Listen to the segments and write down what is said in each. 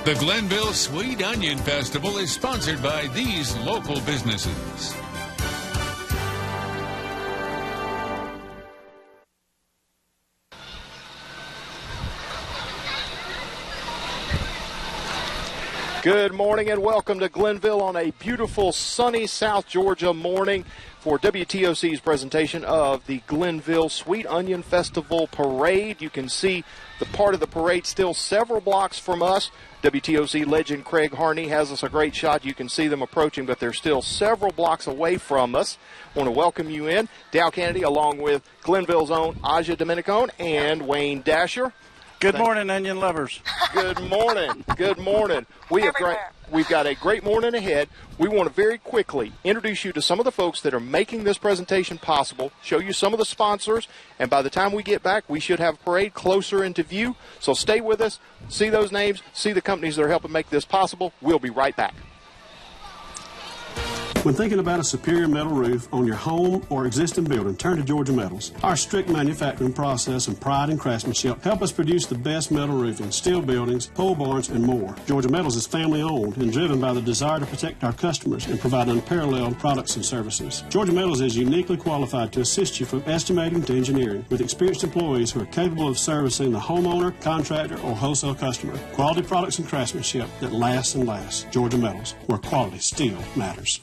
The Glenville Sweet Onion Festival is sponsored by these local businesses. Good morning and welcome to Glenville on a beautiful sunny South Georgia morning for WTOC's presentation of the Glenville Sweet Onion Festival Parade. You can see the part of the parade still several blocks from us. WTOC legend Craig Harney has us a great shot. You can see them approaching, but they're still several blocks away from us. I want to welcome you in. Dow Kennedy along with Glenville's own Aja Dominicone and Wayne Dasher. Good morning, onion lovers. Good morning. Good morning. We've got a great morning ahead. We want to very quickly introduce you to some of the folks that are making this presentation possible, show you some of the sponsors, and by the time we get back, we should have a parade closer into view. So stay with us, see those names, see the companies that are helping make this possible. We'll be right back. When thinking about a superior metal roof on your home or existing building, turn to Georgia Metals. Our strict manufacturing process and pride in craftsmanship help us produce the best metal roofing, steel buildings, pole barns, and more. Georgia Metals is family-owned and driven by the desire to protect our customers and provide unparalleled products and services. Georgia Metals is uniquely qualified to assist you from estimating to engineering with experienced employees who are capable of servicing the homeowner, contractor, or wholesale customer. Quality products and craftsmanship that lasts and lasts. Georgia Metals, where quality still matters.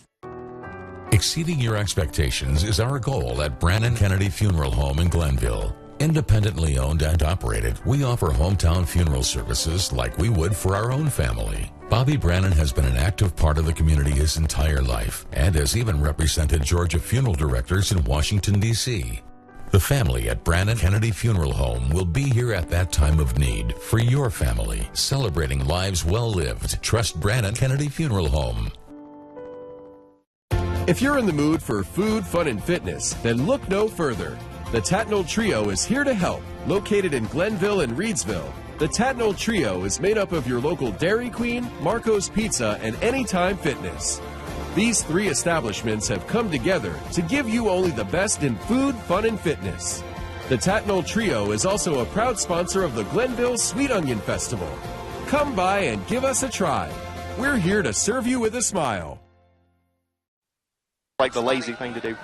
Exceeding your expectations is our goal at Brannon Kennedy Funeral Home in Glenville. Independently owned and operated, we offer hometown funeral services like we would for our own family. Bobby Brannon has been an active part of the community his entire life and has even represented Georgia funeral directors in Washington, D.C. The family at Brannon Kennedy Funeral Home will be here at that time of need for your family, celebrating lives well lived. Trust Brannon Kennedy Funeral Home. If you're in the mood for food, fun, and fitness, then look no further. The Tatnall Trio is here to help. Located in Glenville and Reedsville, the Tatnall Trio is made up of your local Dairy Queen, Marco's Pizza, and Anytime Fitness. These three establishments have come together to give you only the best in food, fun, and fitness. The Tatnall Trio is also a proud sponsor of the Glenville Sweet Onion Festival. Come by and give us a try. We're here to serve you with a smile. Like the lazy thing to do.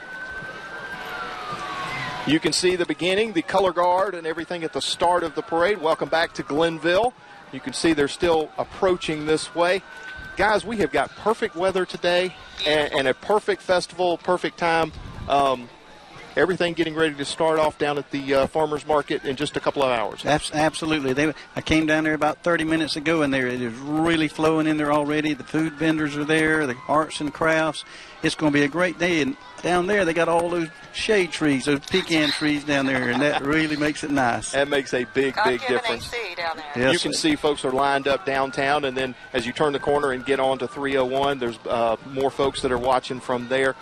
You can see the beginning, the color guard and everything at the start of the parade. Welcome back to Glenville. You can see they're still approaching this way. Guys, we have got perfect weather today and a perfect festival, perfect time. Everything getting ready to start off down at the farmers market in just a couple of hours. Absolutely. I came down there about 30 minutes ago, and it is really flowing in there already. The food vendors are there, the arts and crafts. It's going to be a great day. And down there, they got all those shade trees, those pecan trees down there, and that really makes it nice. That makes a big difference. Down there. Yes, you can see folks are lined up downtown, and then as you turn the corner and get onto 301, there's more folks that are watching from there.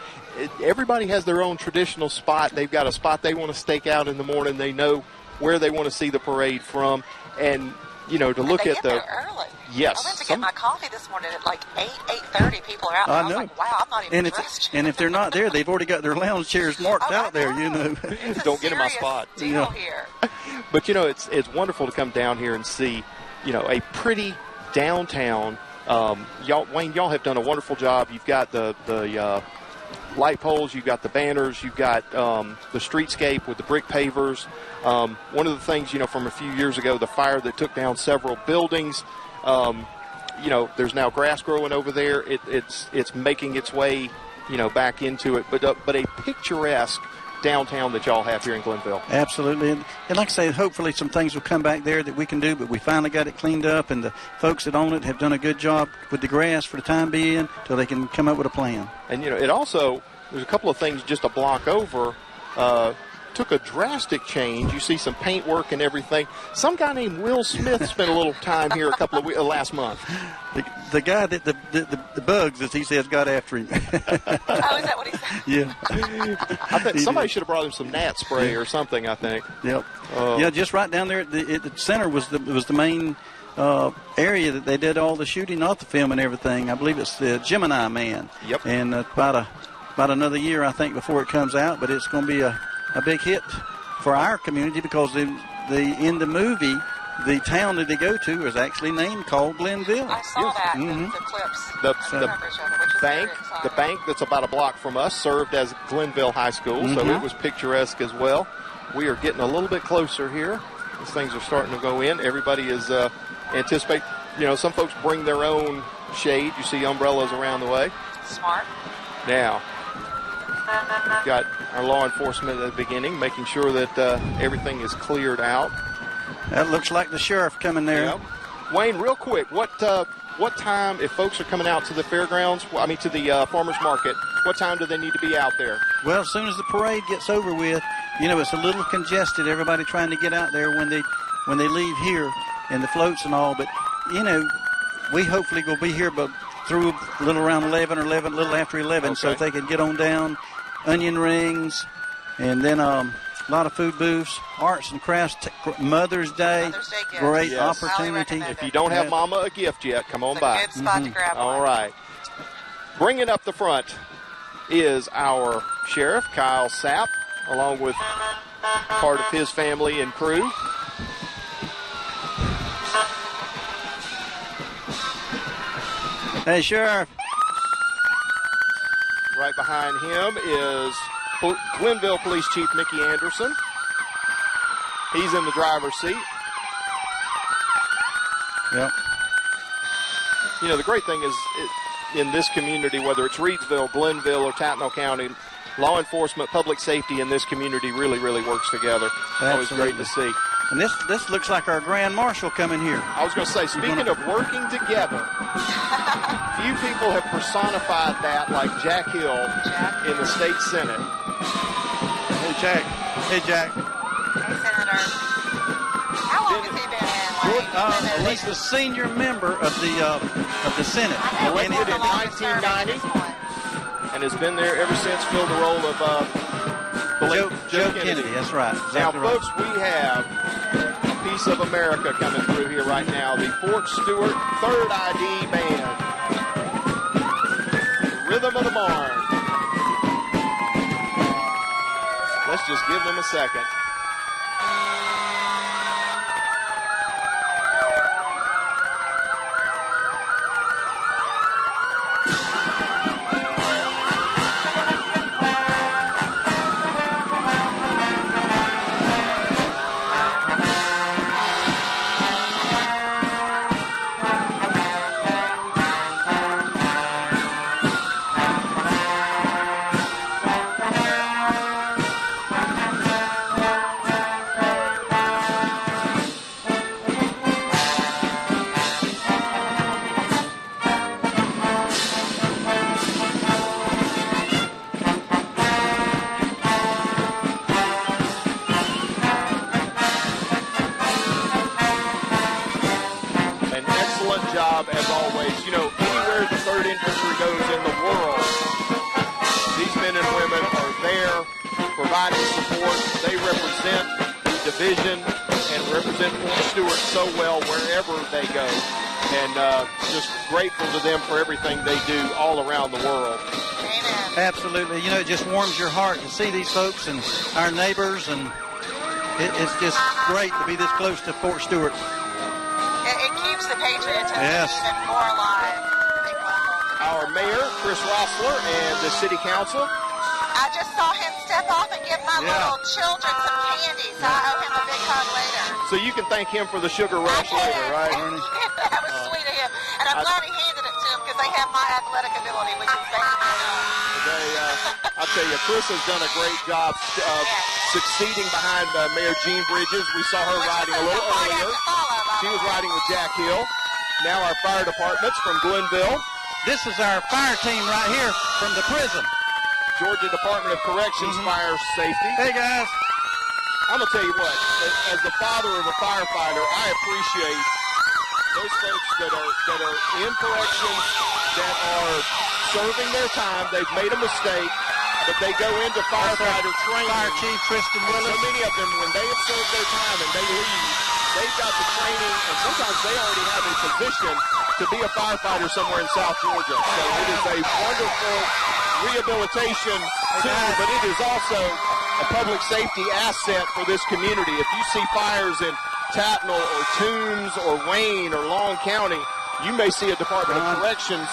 Everybody has their own traditional spot. They've got a spot they want to stake out in the morning. They know where they want to see the parade from. And, you know, to look at the... early. Yes. I went to get my coffee this morning at like 8:30. People are out there. I was like, wow, I'm not even dressed. And if they're not there, they've already got their lounge chairs marked out there, you know. Don't get in my spot. Deal here. But, you know, it's wonderful to come down here and see, you know, a pretty downtown. Wayne, y'all have done a wonderful job. You've got the light poles, you've got the banners, you've got the streetscape with the brick pavers. One of the things, you know, from a few years ago, the fire that took down several buildings, you know, there's now grass growing over there. It's making its way, you know, back into it. But a picturesque downtown that y'all have here in Glenville. Absolutely. And like I say, hopefully some things will come back there that we can do, but we finally got it cleaned up, and the folks that own it have done a good job with the grass for the time being till they can come up with a plan. And, you know, it also, there's a couple of things just a block over, took a drastic change. You see some paint work and everything. Some guy named Will Smith spent a little time here a couple of last month. The guy that the bugs, as he says, got after him. Oh, is that what he said? Yeah. I think somebody should have brought him some gnat spray or something, I think. Yep. Yeah, just right down there at the center was the main area that they did all the shooting, not the film and everything. I believe it's the Gemini Man. Yep. And about another year, I think, before it comes out, but it's going to be a big hit for our community because in the movie, the town that they go to is actually named called Glenville. I saw that, the clips, The coverage of it, which is bank, very exciting. the bank that's about a block from us served as Glenville High School, so it was picturesque as well. We are getting a little bit closer here. These things are starting to go in. Everybody is anticipating. You know, some folks bring their own shade. You see umbrellas around the way. Smart. Now, we've got our law enforcement at the beginning, making sure that everything is cleared out. That looks like the sheriff coming there. Yep. Wayne, real quick, what time, if folks are coming out to the fairgrounds, to the farmers market, what time do they need to be out there? Well, as soon as the parade gets over with, you know, it's a little congested. Everybody trying to get out there when they leave here, and the floats and all. But you know, we hopefully will be here, but through a little around 11 or 11, a little after 11, so if they can get on down, onion rings, and then a lot of food booths, arts and crafts, Mother's Day gift. great Yes. opportunity. If you don't have Mama a gift yet, come on by. Good spot to grab All one. right. Bringing up the front is our sheriff, Kyle Sapp, along with part of his family and crew. Hey, Sheriff. Right behind him is Glenville Police Chief Mickey Anderson. He's in the driver's seat. Yep. You know, the great thing is in this community, whether it's Reedsville, Glenville, or Tattnall County, law enforcement, public safety in this community really, really works together. Always great to see. And this looks like our Grand Marshal coming here. I was going to say, speaking of working together, few people have personified that like Jack Hill in the state senate. Hey, Jack. Hey, Jack. Hey, Senator. How long has he been in? At least a senior member of the Senate. Elected in 1990 and has been there ever since, filled the role of Joe Kennedy. That's right. Now, Exactly right. folks, we have a piece of America coming through here right now. The Fort Stewart Third ID Band. Rhythm of the Barn. Let's just give them a second. As always, you know, anywhere the 3rd Infantry goes in the world, these men and women are there providing support. They represent the division and represent Fort Stewart so well wherever they go. And just grateful to them for everything they do all around the world. Amen. Absolutely. You know, it just warms your heart to see these folks and our neighbors, and it's just great to be this close to Fort Stewart. It keeps the patriotism even more alive. Our mayor, Chris Rossler, and the city council. I just saw him step off and give my little children some candy, so I owe him a big hug later. So you can thank him for the sugar rush later, right? That was sweet of him. And I'm glad he handed it to him because they have my athletic ability, which is I'll tell you, Chris has done a great job succeeding behind Mayor Jean Bridges. We saw her riding a little earlier. She was riding with Jack Hill. Now our fire departments from Glenville. This is our fire team right here from the prison. Georgia Department of Corrections Fire Safety. Hey, guys. I'm going to tell you what, as the father of a firefighter, I appreciate those folks that are in corrections, that are serving their time. They've made a mistake, but they go into firefighter training. Fire Chief Tristan Willis. So many of them, when they have served their time and they leave, they've got the training, and sometimes they already have a position to be a firefighter somewhere in South Georgia. So it is a wonderful rehabilitation tool, but it is also a public safety asset for this community. If you see fires in Tatnall or Toombs or Wayne or Long County, you may see a Department of Corrections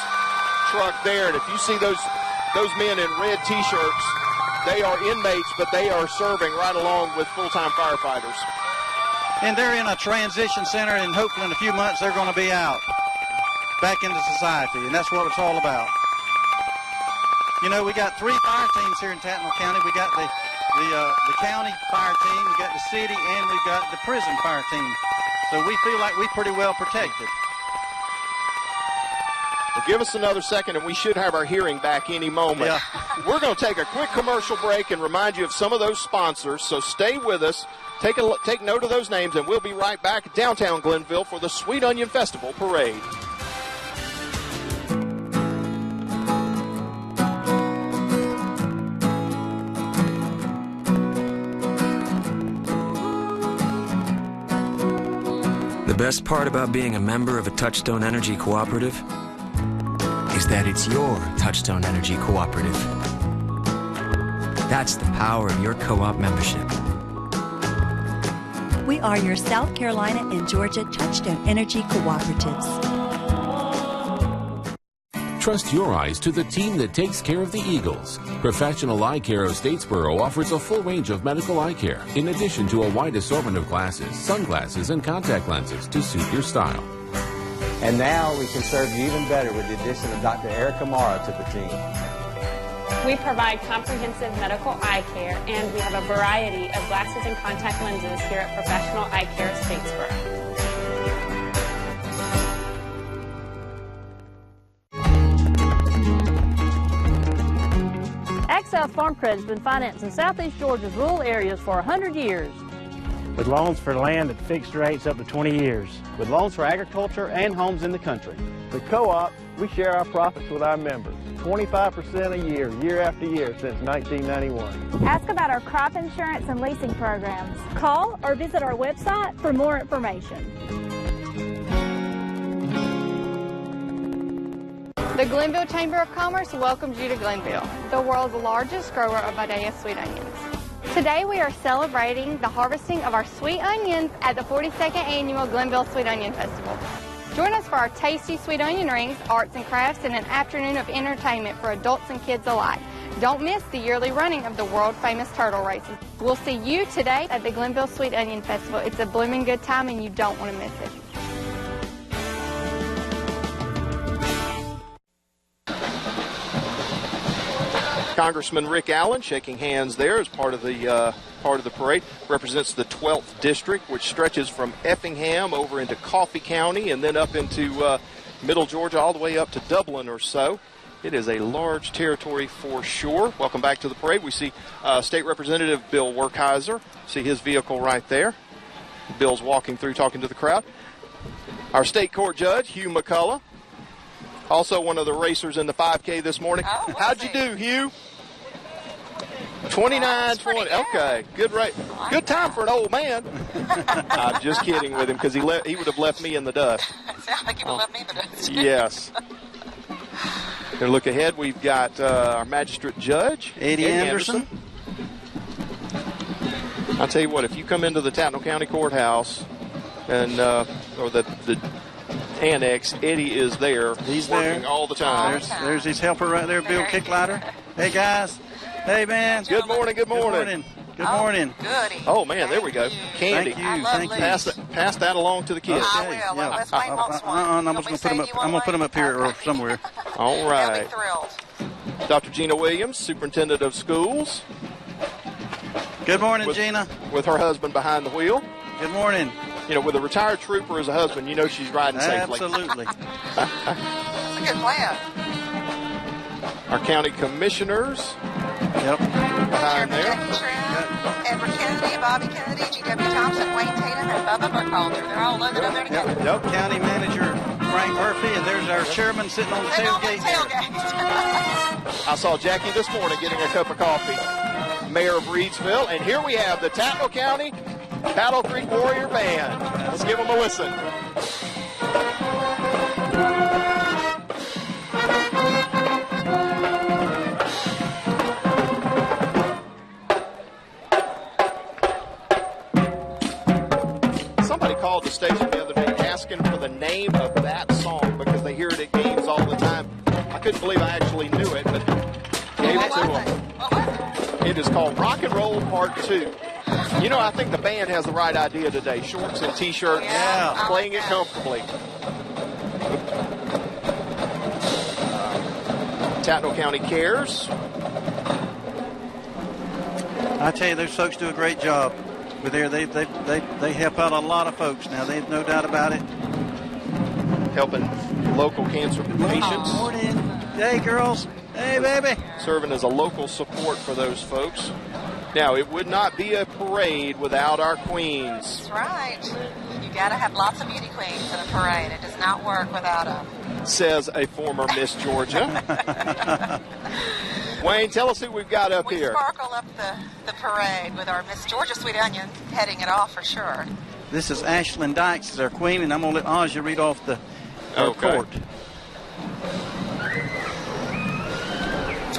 truck there. And if you see those men in red T-shirts, they are inmates, but they are serving right along with full-time firefighters. And they're in a transition center, and hopefully in a few months they're going to be out, back into society, and that's what it's all about. You know, we got 3 fire teams here in Tatnall County. We got the county fire team, we got the city, and we've got the prison fire team. So we feel like we're pretty well protected. Well, give us another second, and we should have our hearing back any moment. Yeah. We're going to take a quick commercial break and remind you of some of those sponsors, so stay with us. Take note of those names, and we'll be right back downtown Glenville for the Sweet Onion Festival Parade. The best part about being a member of a Touchstone Energy Cooperative is that it's your Touchstone Energy Cooperative. That's the power of your co-op membership. We are your South Carolina and Georgia Touchstone Energy Cooperatives. Trust your eyes to the team that takes care of the Eagles. Professional Eye Care of Statesboro offers a full range of medical eye care, in addition to a wide assortment of glasses, sunglasses, and contact lenses to suit your style. And now we can serve you even better with the addition of Dr. Erica Mara to the team. We provide comprehensive medical eye care, and we have a variety of glasses and contact lenses here at Professional Eye Care of Statesboro. South Farm Credit has been financing Southeast Georgia's rural areas for 100 years. With loans for land at fixed rates up to 20 years. With loans for agriculture and homes in the country. With Co-op, we share our profits with our members. 25% a year, year after year since 1991. Ask about our crop insurance and leasing programs. Call or visit our website for more information. The Glenville Chamber of Commerce welcomes you to Glenville, the world's largest grower of Vidalia sweet onions. Today we are celebrating the harvesting of our sweet onions at the 42nd Annual Glenville Sweet Onion Festival. Join us for our tasty sweet onion rings, arts and crafts, and an afternoon of entertainment for adults and kids alike. Don't miss the yearly running of the world-famous turtle races. We'll see you today at the Glenville Sweet Onion Festival. It's a blooming good time and you don't want to miss it. Congressman Rick Allen shaking hands there as part of the parade. Represents the 12th district, which stretches from Effingham over into Coffee County and then up into middle Georgia all the way up to Dublin or so. It is a large territory for sure. Welcome back to the parade. We see State Representative Bill Werkheiser. See his vehicle right there. Bill's walking through talking to the crowd. Our state court judge, Hugh McCullough. Also one of the racers in the 5K this morning. Oh, how'd you do, Hugh? 29-20. Okay, good rate. Good time for an old man. I'm just kidding with him because he would have left me in the dust. Sounds like he would have left me in the dust. Yes. Gonna look ahead. We've got our magistrate judge, Eddie Anderson. I'll tell you what, if you come into the Tatnall County Courthouse and or the annex, Eddie is there. He's working there all the time. There's his helper right there, Bill Kicklighter. Hey guys. Hey man. Good morning. Good morning. Good morning. Goody. Oh man, there we go. Candy. Thank you. Pass that along to the kids. I will. Yeah. West Wayne wants one. I'm just going to put them up. I'm going to put them up here or somewhere. All right. They'll be thrilled. Dr. Gina Williams, Superintendent of Schools. Good morning, Gina. With her husband behind the wheel. Good morning. You know, with a retired trooper as a husband, you know she's riding safely. Absolutely. That's a good plan. Our county commissioners. Yep. Behind there. Jackie Trim, Edward Kennedy, Bobby Kennedy, G.W. Thompson, Wayne Tatum, and Bubba Buckalter. They're all loaded up there together. Yep. County manager Frank Murphy, and there's our chairman sitting on the tailgate. I saw Jackie this morning getting a cup of coffee. Mayor of Reedsville, and here we have the Tatnall County Battle Creek Warrior Band. Let's give them a listen. Somebody name of that song because they hear it at games all the time. I couldn't believe I actually knew it, but gave it to them. It is called Rock and Roll Part 2. You know, I think the band has the right idea today. Shorts and T-shirts, playing it comfortably. Tattnall County Cares. I tell you, those folks do a great job. With there, they help out a lot of folks. Now, there's no doubt about it. Helping local cancer patients. Morning. Hey, girls. Hey, baby. Serving as a local support for those folks. Now, it would not be a parade without our queens. That's right. You got to have lots of beauty queens in a parade. It does not work without them. Says a former Miss Georgia. Wayne, tell us who we've got up here. We sparkle up the parade with our Miss Georgia Sweet Onion heading it off for sure. This is Ashlyn Dykes as our queen, and I'm going to let Aja read off the court.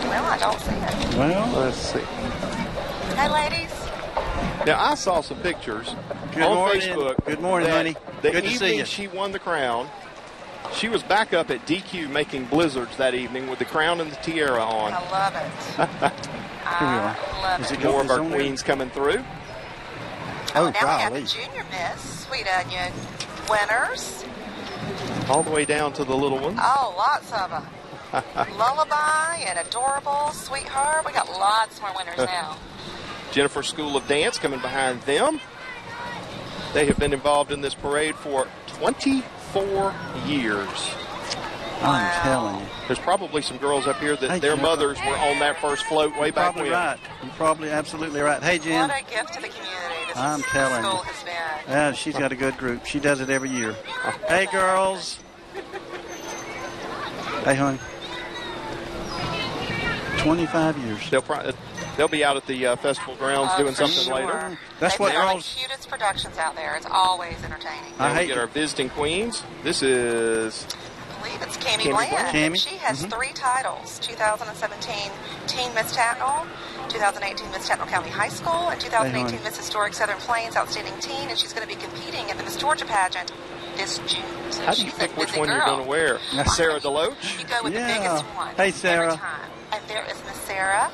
Well, I don't see it. Well, let's see. Hey, ladies. Now, I saw some pictures Good on morning. Facebook. Good morning, honey. The Good to see evening you. she won the crown, she was back up at DQ making blizzards that evening with the crown and the tiara on. I love it. Here we are. Love Is it. it More of our on there? queens coming through. Now we have the Junior Miss Sweet Onion winners. All the way down to the little ones. Oh, lots of them. Lullaby and Adorable, Sweetheart. We got lots more winners now. Jennifer School of Dance coming behind them. They have been involved in this parade for 24 years. I'm telling you. There's probably some girls up here that their mothers were on that first float way back when. Right. You're probably absolutely right. Hey, Jen. What a gift to the community this I'm telling school you. has been. Yeah, she's got a good group. She does it every year. Hey, girls. Hey, hon. 25 years. They'll be out at the festival grounds doing something later. That's what They've got girls. the cutest productions out there. It's always entertaining. Then we get our visiting queens. This is, I believe it's Cammie Cammie Bland. Bland. Cammie. She has 3 titles: 2017 Teen Miss Tattnall, 2018 Miss Tattnall County High School, and 2018 Miss Historic Southern Plains Outstanding Teen. And she's going to be competing in the Miss Georgia pageant this June. So how do you she's pick a which busy one girl. you're going to wear? Sarah Deloach? You go with the biggest one. Hey, Sarah. Every time. And there is Miss Sarah.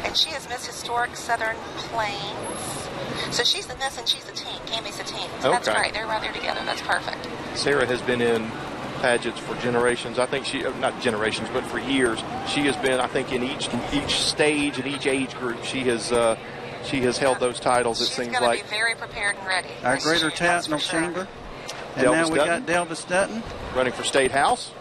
And she is Miss Historic Southern Plains. So she's the Miss and she's the teen. Cammie's the teen. So that's Okay. great. They're right there together. That's perfect. Sarah has been in pageants for generations. I think not generations, but for years. She has been, I think, in each stage and each age group. She has held those titles, it seems She's like. going to be very prepared and ready. Our Greater That's for Tattnall sure. Chamber. And Delvis now we Dutton. got Delvis Dutton. Running for State House.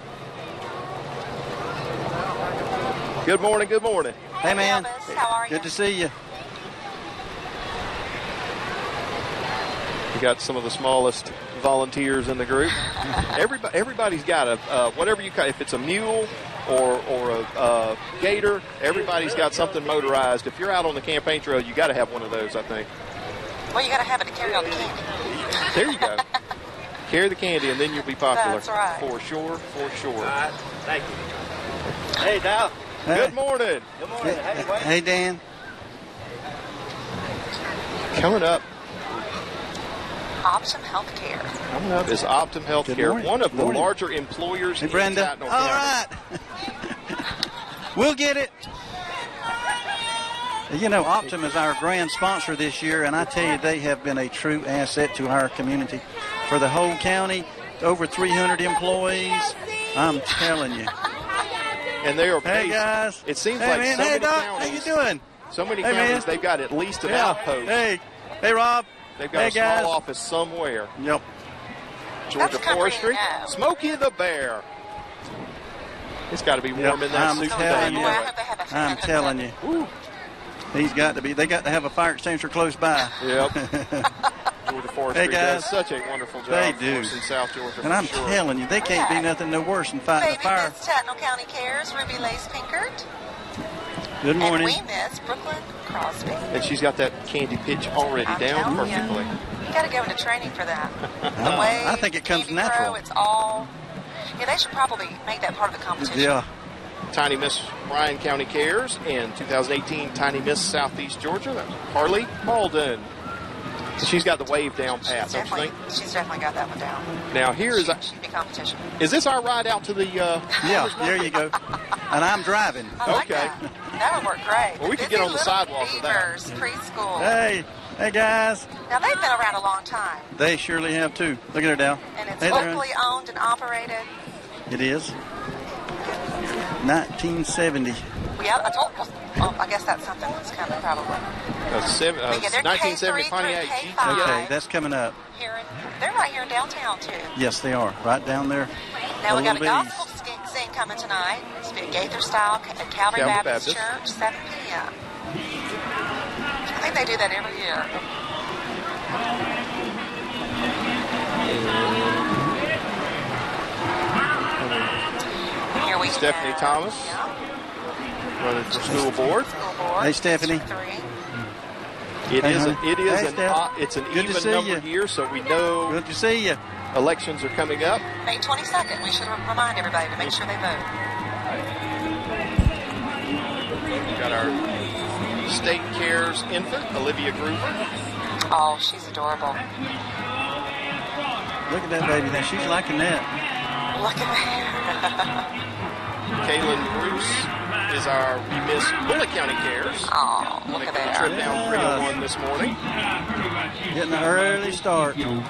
Good morning, good morning. Hey, man. Elvis, how are Good to see you. We got some of the smallest volunteers in the group. Everybody's got a whatever you call. If it's a mule or a gator, everybody's got something motorized. If you're out on the campaign trail, you got to have one of those, I think. Well, you got to have it to carry all the candy. There you go. Carry the candy, and then you'll be popular. That's right. For sure, for sure. Thank you. Hey, Dow. Good morning. Good morning. Hey, Wayne. Hey, Dan. Coming up Optum Healthcare. Coming up is Optum Healthcare, morning. one of Good the morning. larger employers Hey, in Brenda. Tattnall All County. right. We'll get it. You know, Optum is our grand sponsor this year, and I tell you, they have been a true asset to our community. For the whole county, over 300 employees. I'm telling you. And they are Hey, based, guys. it seems Hey, like man. so Hey, many Doc. counties. How you doing? So many Hey, counties, man. they've got at least an Yeah. outpost. Hey, Rob. They've got Hey, a small guys. office somewhere. Yep. Georgia That's coming Forestry. now. Smokey the Bear. It's got to be warm in that I'm suit telling today. you. Boy, I hope they have a fan I'm hooked telling up. you. He's got to be. They got to have a fire extinguisher close by. Yep. Georgia Forestry Hey, guys. does such a wonderful job They for do. us in South Georgia. And I'm for sure. telling you, they can't be nothing no worse than fighting a Baby fire. Miss Tattnall County Cares, Ruby Lace Pinkert. Good And morning. we miss Brooklyn Crosby. And she's got that candy pitch already I'm down telling you. perfectly. You got to go into training for that. I think it comes Candy natural. Throw, it's all. Yeah, they should probably make that part of the competition. Yeah. Tiny Miss Bryan County Cares and 2018 Tiny Miss Southeast Georgia. That was Harley Malden. She's got the wave down pat, don't you think? She's definitely got that one down. Now here is She'd be competition. Is this our ride out to the? Yeah, there you go. And I'm driving. I like that. That would work great. Well, we could get on the sidewalk with that. Preschool. Hey guys. Now they've been around a long time. They surely have too. Look at her, Dal. And it's locally owned and operated. It is. 1970. Yeah, I guess that's something that's coming probably. 1970 Pontiac GTI. Okay, that's coming up. They're right here in downtown too. Yes, they are. Right down there. Now we got a gospel sing coming tonight. It's be a Gaither style at Calvary Baptist Church, 7 p.m. I think they do that every year. Here we Stephanie Thomas, running for school board. Hey, Stephanie. It's an even numbered year, so we know. Good to see you. Elections are coming up. May 22nd. We should remind everybody to make sure they vote. We've got our State Cares infant, Olivia Gruber. Oh, she's adorable. Look at that baby. Now she's liking that. Look at that. Kaylin Bruce is our Miss Bullitt County Cares. Oh, look at that. Trip down 301 this morning. Getting an early start. Hopewell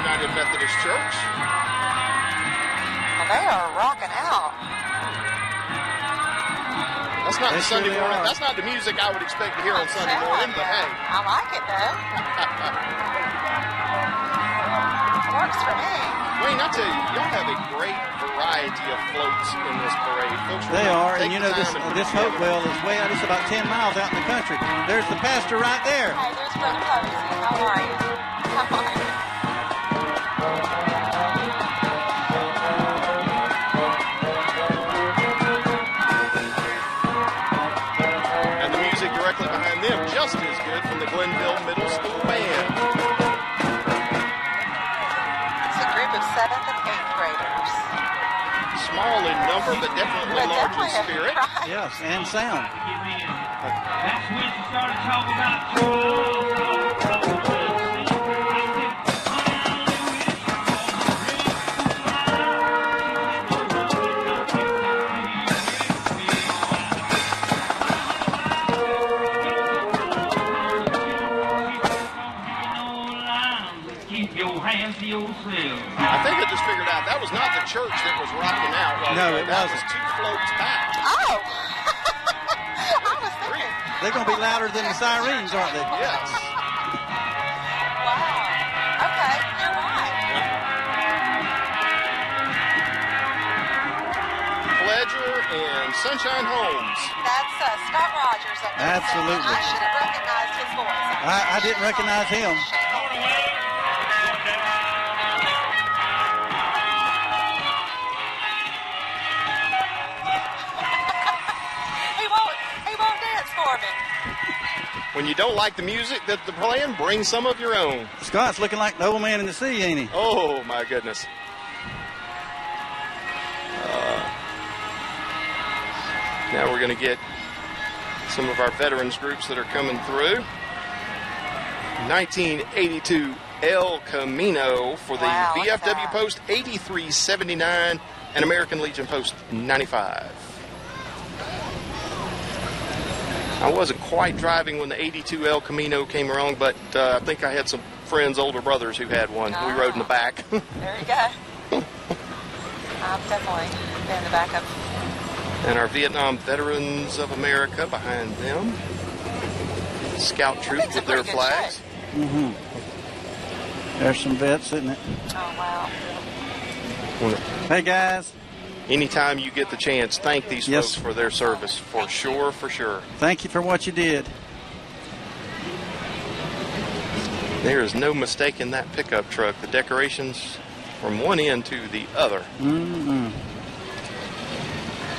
United Methodist Church. Well, they are rocking out. That's not the Sunday morning. That's not the music I would expect to hear on Sunday morning, but hey. I like it though. It works for me. Wayne, I tell you, y'all have a great variety of floats in this parade. Folks, they are, and you know, this Hopewell is way out. It's about 10 miles out in the country. There's the pastor right there. Hey, there's Brother Posey. How are you? How are you? And the music directly behind them, just as good from the Glenville Middle School Band. 7th and 8th graders. Small in number, but definitely large in spirit. Right. Yes, and sound. That's when you started talking about. I think I just figured out that was not the church that was rocking out. No, it that wasn't. was 2 floats back. Oh! I was thinking. They're going to be louder than the sirens, aren't they? Yes. Wow. Okay, you're right. Pledger and Sunshine Homes. That's Scott Rogers up there. Absolutely. I should have recognized his voice. I didn't recognize him. When you don't like the music that they're playing, bring some of your own. Scott's looking like the old man in the sea, ain't he? Oh, my goodness. Now we're going to get some of our veterans groups that are coming through. 1982 El Camino for the VFW Post 8379 and American Legion Post 95. I wasn't quite driving when the 82 El Camino came around, but I think I had some friends, older brothers, who had one. We rode in the back. There you go. I've definitely been in the back of. And our Vietnam Veterans of America behind them. Scout troop with their flags. Mm-hmm. There's some vets, isn't it? Oh, wow. Hey, guys. Anytime you get the chance, thank these folks for their service, for sure, for sure. Thank you for what you did. There is no mistaking that pickup truck. The decorations from one end to the other. Mm-hmm.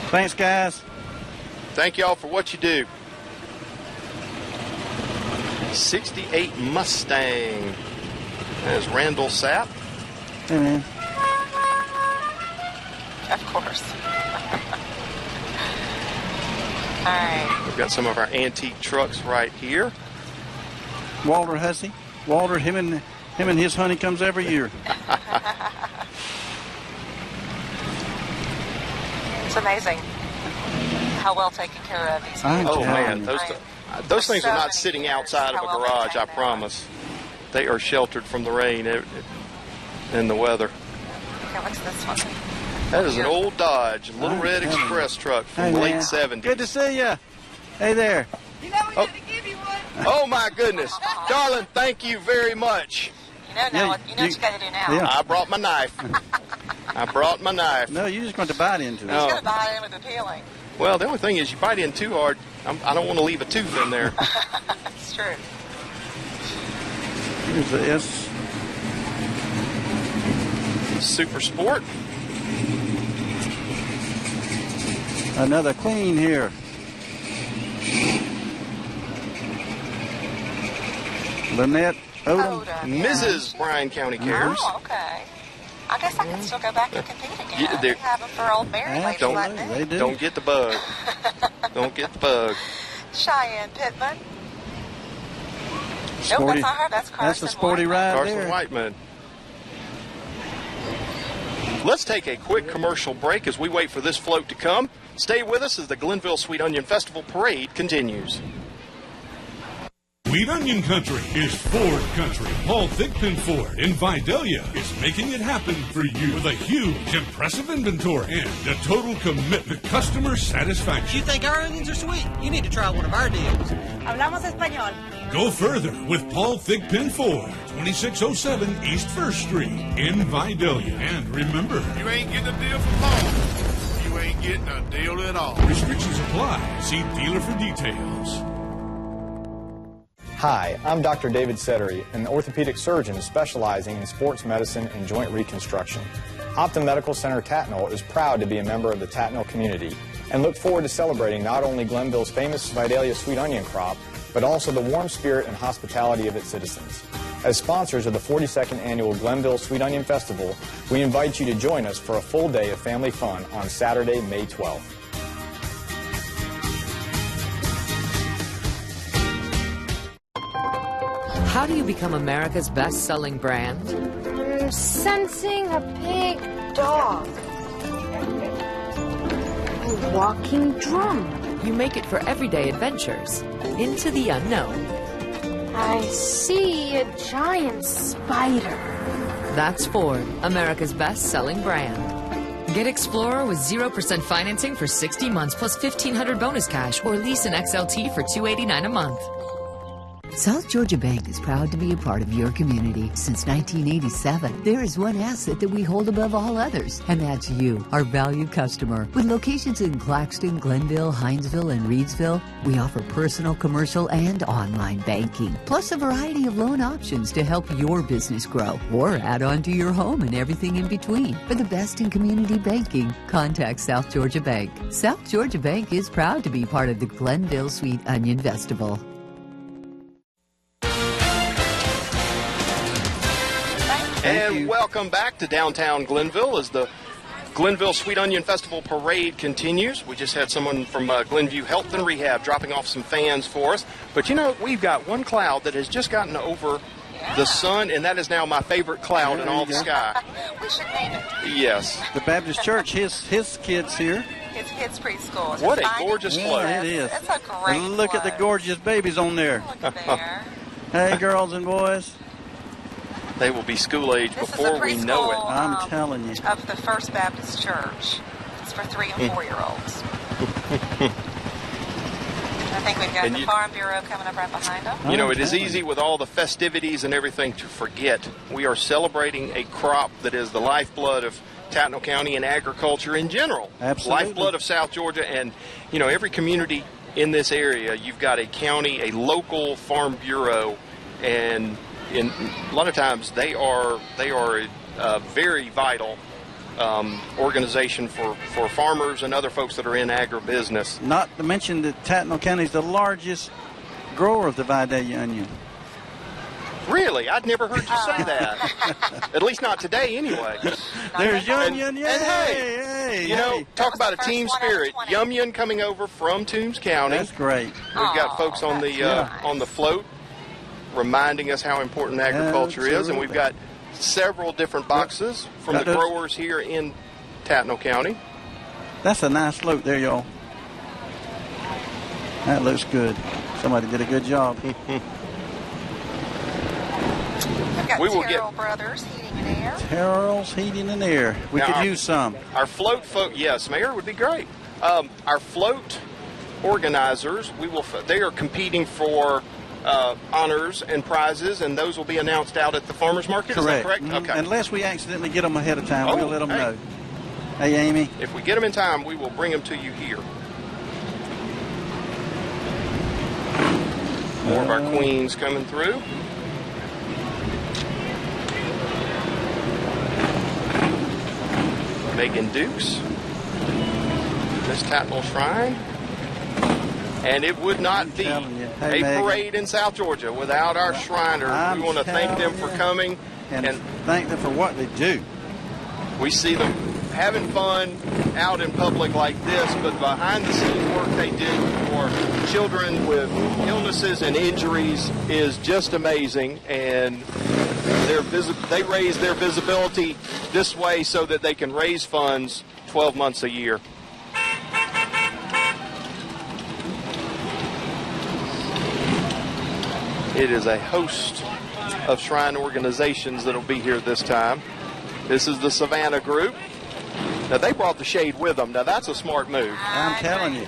Thanks, guys. Thank y'all for what you do. 68 Mustang. There's Randall Sapp. Hey, man. Of course. All right. We've got some of our antique trucks right here. Walter Hussey. Walter, him and his honey comes every year. It's amazing how well taken care of these I'm vehicles. Oh, man. you. Those things are not sitting outside of a garage, I promise. They are sheltered from the rain and the weather. Okay, what's this one? That is an old Dodge Little Red Express truck from the late 70s. Good to see you. Hey there. You know we gotta give you one. Oh, my goodness. Darling, thank you very much. You know now. You know what you gotta do now. Yeah. I brought my knife. I brought my knife. No, you're just going to bite into it. He's gonna bite in with the peeling. Well, the only thing is you bite in too hard, I don't want to leave a tooth in there. It's true. Here's the S. Super Sport. Another queen here. Lynette Odom. Mrs. Bryan County Cares. Oh, okay. I guess I can still go back and compete again. We have them for old married ladies like me. They do. Don't get the bug. Don't get the bug. Cheyenne Pittman. Sporty, Nope, that's not her. That's Carson. That's the sporty ride Carson there. Whiteman. Let's take a quick commercial break as we wait for this float to come. Stay with us as the Glenville Sweet Onion Festival Parade continues. Sweet Onion Country is Ford Country. Paul Thigpen Ford in Vidalia is making it happen for you with a huge, impressive inventory and a total commitment to customer satisfaction. You think our onions are sweet? You need to try one of our deals. Hablamos español. Go further with Paul Thigpen Ford, 2607 East 1st Street in Vidalia. And remember, you ain't getting a deal from Paul. You ain't getting a deal at all. Restrictions apply. See dealer for details. Hi, I'm Dr. David Settery, an orthopedic surgeon specializing in sports medicine and joint reconstruction. Optum Medical Center Tatnall is proud to be a member of the Tatnall community and look forward to celebrating not only Glenville's famous Vidalia sweet onion crop, but also the warm spirit and hospitality of its citizens. As sponsors of the 42nd Annual Glenville Sweet Onion Festival, we invite you to join us for a full day of family fun on Saturday, May 12th. How do you become America's best-selling brand? Sensing a big dog. A walking drum. You make it for everyday adventures. Into the unknown. I see a giant spider. That's Ford, America's best-selling brand. Get Explorer with 0% financing for 60 months plus $1,500 bonus cash or lease an XLT for $289 a month. South Georgia Bank is proud to be a part of your community. Since 1987, there is one asset that we hold above all others, and that's you, our valued customer. With locations in Claxton, Glenville, Hinesville, and Reedsville, we offer personal, commercial, and online banking, plus a variety of loan options to help your business grow or add on to your home and everything in between. For the best in community banking, contact South Georgia Bank. South Georgia Bank is proud to be part of the Glenville Sweet Onion Festival. And welcome back to downtown Glenville as the Glenville Sweet Onion Festival Parade continues. We just had someone from Glenview Health and Rehab dropping off some fans for us. But you know, we've got one cloud that has just gotten over the sun, and that is now my favorite cloud in all the sky. We should name it. Yes. The Baptist Church, his kids here. It's kids preschool. What a gorgeous float. Yeah, it is. It's a great And look at the gorgeous babies on there. Look there. Hey, girls and boys. They will be school age before we know it. I'm telling you. Of the First Baptist Church. It's for 3- and 4-year-olds. I think we've got the Farm Bureau coming up right behind them. You know, it is easy with all the festivities and everything to forget. We are celebrating a crop that is the lifeblood of Tatnall County and agriculture in general. Absolutely. Lifeblood of South Georgia. And, you know, every community in this area, you've got a county, a local Farm Bureau, and a lot of times they are a very vital organization for farmers and other folks that are in agribusiness. Not to mention that Tatnall County is the largest grower of the Vidalia onion. Really? I'd never heard you say that. At least not today, anyway. There's Yum Yum. And hey, you know, talk about a team spirit. Yum Yum coming over from Toombs County. That's great. We've got folks on the float reminding us how important agriculture is, and we've got several different boxes from the growers here in Tattnall County. That's a nice float there, y'all. That looks good. Somebody did a good job. We will get Brothers Heating and Air. Terrell's Heating and Air. We could use some. Our float folk, yes, Mayor, would be great. Our float organizers, they are competing for honors and prizes, and those will be announced out at the farmers market. Correct. Is that correct? Mm-hmm. Okay. Unless we accidentally get them ahead of time, we'll let them know. Hey, Amy. If we get them in time, we will bring them to you here. More of our queens coming through. Megan Dukes, Miss Tattnall Shrine, and it would not be a parade in South Georgia without our Shriners. We want to thank them for coming and thank them for what they do. We see them having fun out in public like this, but behind the scenes work they did for children with illnesses and injuries is just amazing, and they raise their visibility this way so that they can raise funds 12 months a year. It is a host of shrine organizations that will be here this time. This is the Savannah group. Now, they brought the shade with them. Now, that's a smart move. I'm telling you.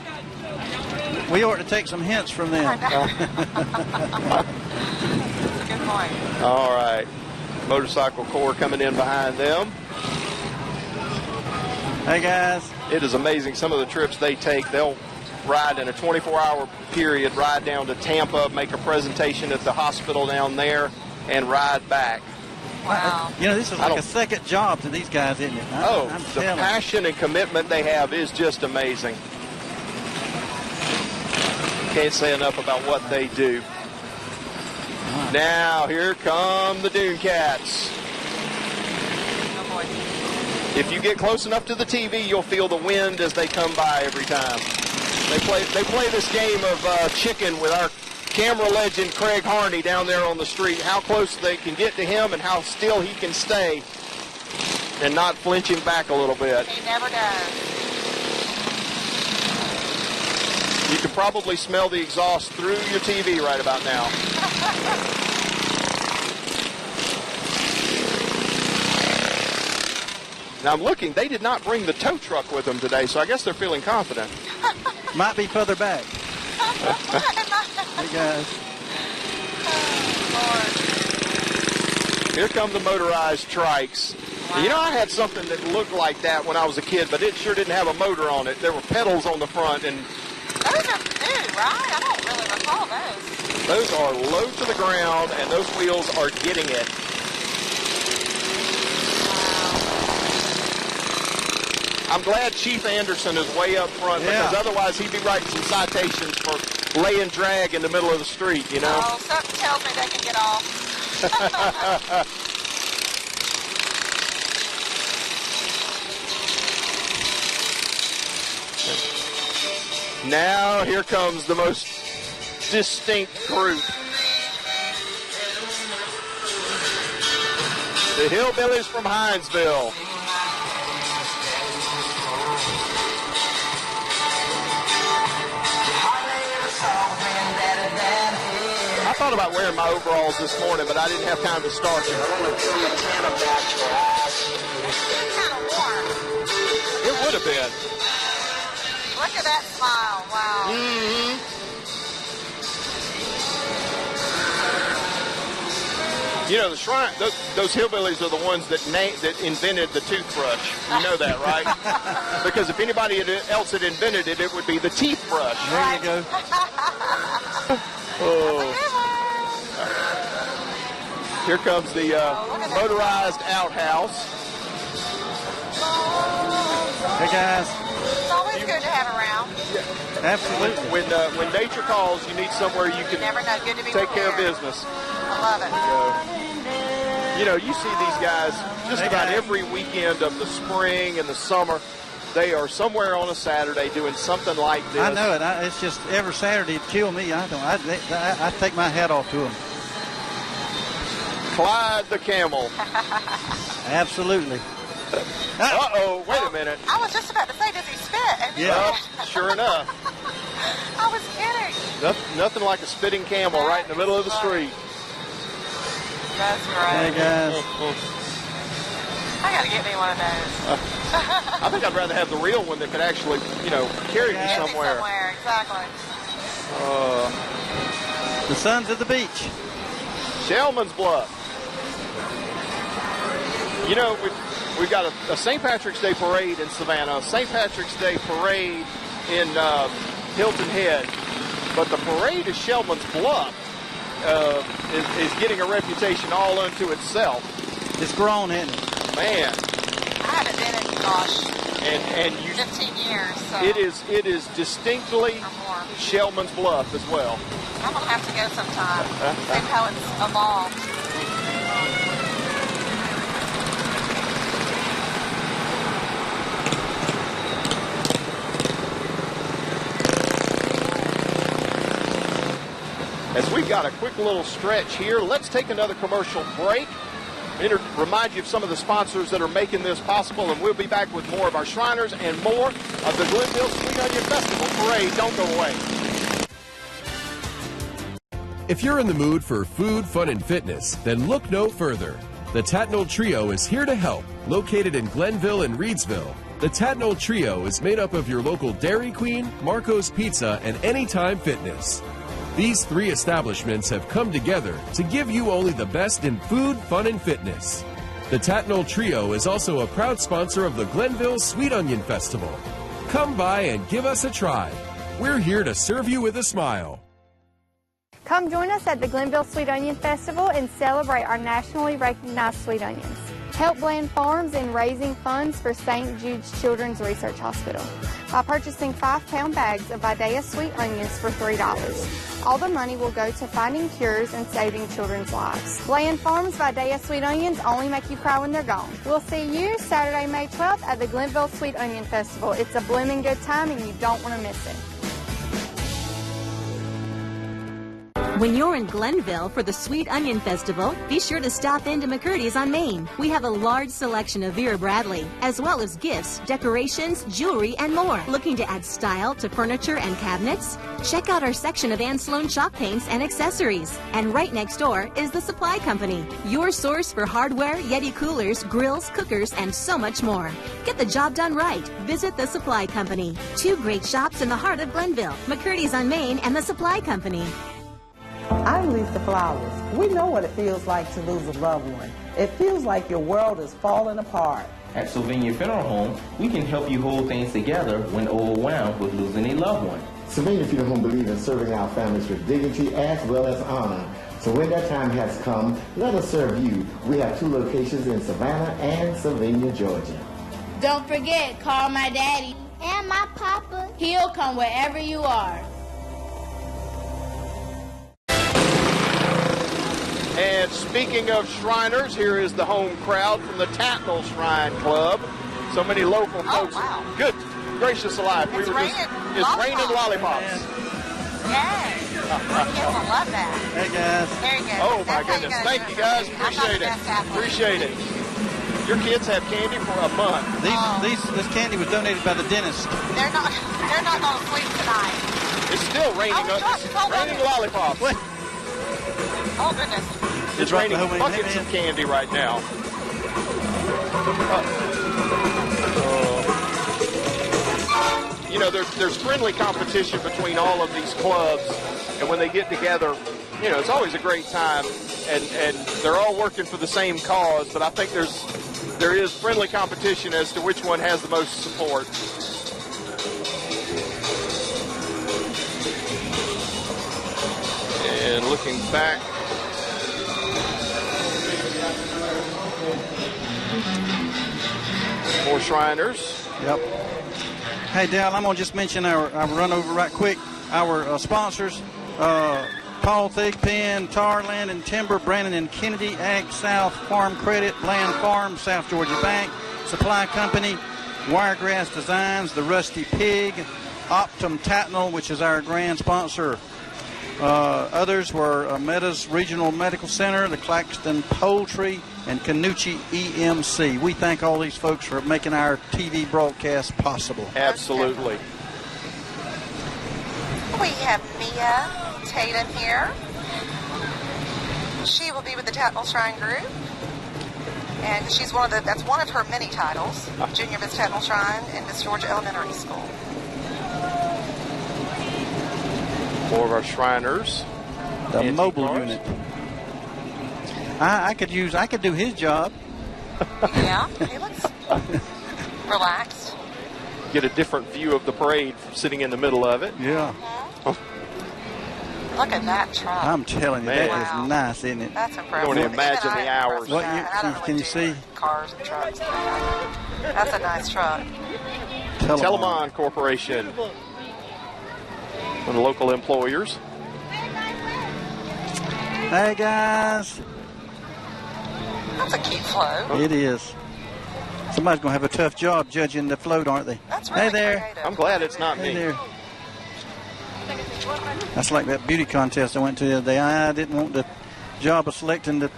We ought to take some hints from them. Good point. All right. Motorcycle Corps coming in behind them. Hey, guys. It is amazing some of the trips they take. They'll ride in a 24-hour period, ride down to Tampa, make a presentation at the hospital down there, and ride back. Wow. You know, this is like a second job to these guys, isn't it? The passion and commitment they have is just amazing. Can't say enough about what they do. Now, here come the Dune Cats. Oh boy. If you get close enough to the TV, you'll feel the wind as they come by every time. They play this game of chicken with our camera legend Craig Harney down there on the street. How close they can get to him and how still he can stay and not flinching back a little bit. He never does. You can probably smell the exhaust through your TV right about now. Now I'm looking, they did not bring the tow truck with them today, so I guess they're feeling confident. Might be further back. Hey, guys. Here come the motorized trikes. Wow. You know, I had something that looked like that when I was a kid, but it sure didn't have a motor on it. There were pedals on the front, and those are new, right? I don't really recall those. Those are low to the ground, and those wheels are getting it. I'm glad Chief Anderson is way up front, because otherwise he'd be writing some citations for laying drag in the middle of the street, you know? Oh, something tells me they can get off. Now here comes the most distinct group. The Hillbillies from Hinesville. I thought about wearing my overalls this morning, but I didn't have time to start them. It would have been. Look at that smile. Wow. Mm-hmm. You know, the shrine, those hillbillies are the ones that invented the toothbrush. You know that, right? Because if anybody else had invented it, it would be the teeth brush. There you go. Oh. Here comes the motorized outhouse. Hey, guys. It's always good to have around. Absolutely. When nature calls, you need somewhere you can never know. Good to be take care of prepared. business. I love it. You know, you see these guys just about every weekend of the spring and the summer. They are somewhere on a Saturday doing something like this. I know it. It's just every Saturday it kill me. I take my hat off to them. Clyde the camel. Absolutely. Uh-oh, wait a minute. I was just about to say, does he spit? And Yeah, sure enough. I was kidding. Nothing like a spitting camel right in the middle of the street. That's right. Hey, guys. I got to get me one of those. I think I'd rather have the real one that could actually, carry me somewhere. Exactly. The Sons of the Beach. Shellman's Bluff. You know, we've got a St. Patrick's Day parade in Savannah, a St. Patrick's Day parade in Hilton Head, but the parade of Shellman's Bluff is getting a reputation all unto itself. It's grown, isn't it? Man. I haven't been in, gosh, and you, 15 years. So. It is distinctly Shellman's Bluff as well. I'm going to have to go sometime, see how it's evolved. As we've got a quick little stretch here, let's take another commercial break. Remind you of some of the sponsors that are making this possible, and we'll be back with more of our Shriners and more of the Glenville Sweet Onion Festival Parade. Don't go away. If you're in the mood for food, fun, and fitness, then look no further. The Tatnall Trio is here to help. Located in Glenville and Reedsville, the Tatnall Trio is made up of your local Dairy Queen, Marco's Pizza, and Anytime Fitness. These three establishments have come together to give you only the best in food, fun, and fitness. The Tatnall Trio is also a proud sponsor of the Glenville Sweet Onion Festival. Come by and give us a try. We're here to serve you with a smile. Come join us at the Glenville Sweet Onion Festival and celebrate our nationally recognized sweet onions. Help Bland Farms in raising funds for St. Jude's Children's Research Hospital by purchasing 5-pound bags of Vidalia sweet onions for $3. All the money will go to finding cures and saving children's lives. Bland Farms Vidalia sweet onions only make you cry when they're gone. We'll see you Saturday, May 12th at the Glenville Sweet Onion Festival. It's a blooming good time and you don't want to miss it. When you're in Glenville for the Sweet Onion Festival, be sure to stop into McCurdy's on Main. We have a large selection of Vera Bradley, as well as gifts, decorations, jewelry, and more. Looking to add style to furniture and cabinets? Check out our section of Ann Sloan chalk paints and accessories. And right next door is the Supply Company, your source for hardware, Yeti coolers, grills, cookers, and so much more. Get the job done right. Visit the Supply Company. 2 great shops in the heart of Glenville, McCurdy's on Main and the Supply Company. I'm Lisa Flowers. We know what it feels like to lose a loved one. It feels like your world is falling apart. At Sylvania Funeral Home, we can help you hold things together when overwhelmed with losing a loved one. Sylvania Funeral Home believes in serving our families with dignity as well as honor. So when that time has come, let us serve you. We have 2 locations in Savannah and Sylvania, Georgia. Don't forget, call my daddy and my papa. He'll come wherever you are. And speaking of Shriners, here is the home crowd from the Tatnall Shrine Club. So many local folks. Wow. Good gracious alive. It's raining lollipops. Yay. Kids will love that. Hey, guys. Very good. Oh, my goodness. Thank you, guys. Appreciate it. Appreciate it. Your kids have candy for a month. This candy was donated by the dentist. They're not going to sleep tonight. It's still raining. It's raining lollipops. What? Oh, goodness. It's raining buckets of candy right now. You know, there's friendly competition between all of these clubs, and when they get together, you know, it's always a great time, and they're all working for the same cause, but I think there is friendly competition as to which one has the most support. And looking back, more Shriners. Yep. Hey, Dale, I'm going to just mention our run over right quick. Our sponsors, Paul Thigpen, Tar Land and Timber, Brandon and Kennedy, Ag South, Farm Credit, Land Farm, South Georgia Bank, Supply Company, Wiregrass Designs, The Rusty Pig, Optum Tatnall, which is our grand sponsor. Others were Meadows Regional Medical Center, the Claxton Poultry, and Canucci EMC. We thank all these folks for making our TV broadcast possible. Absolutely. We have Mia Tatum here. She will be with the Tatnall Shrine Group. And she's that's one of her many titles, Junior Miss Tatnall Shrine and Miss Georgia Elementary School. More of our Shriners. The mobile unit. I could do his job. Yeah, he looks relaxed. Get a different view of the parade from sitting in the middle of it. Yeah. Look at that truck. I'm telling you, Man. that is nice, isn't it? That's impressive. You don't even imagine the hours. Can you see? Cars and trucks. That's a nice truck. Telemon Corporation. One of the local employers. Hey, guys. That's a cute float. It is. Somebody's going to have a tough job judging the float, aren't they? That's really hey there. creative. I'm glad it's not Hey me. there. That's like that beauty contest I went to the other day. I didn't want the job of selecting the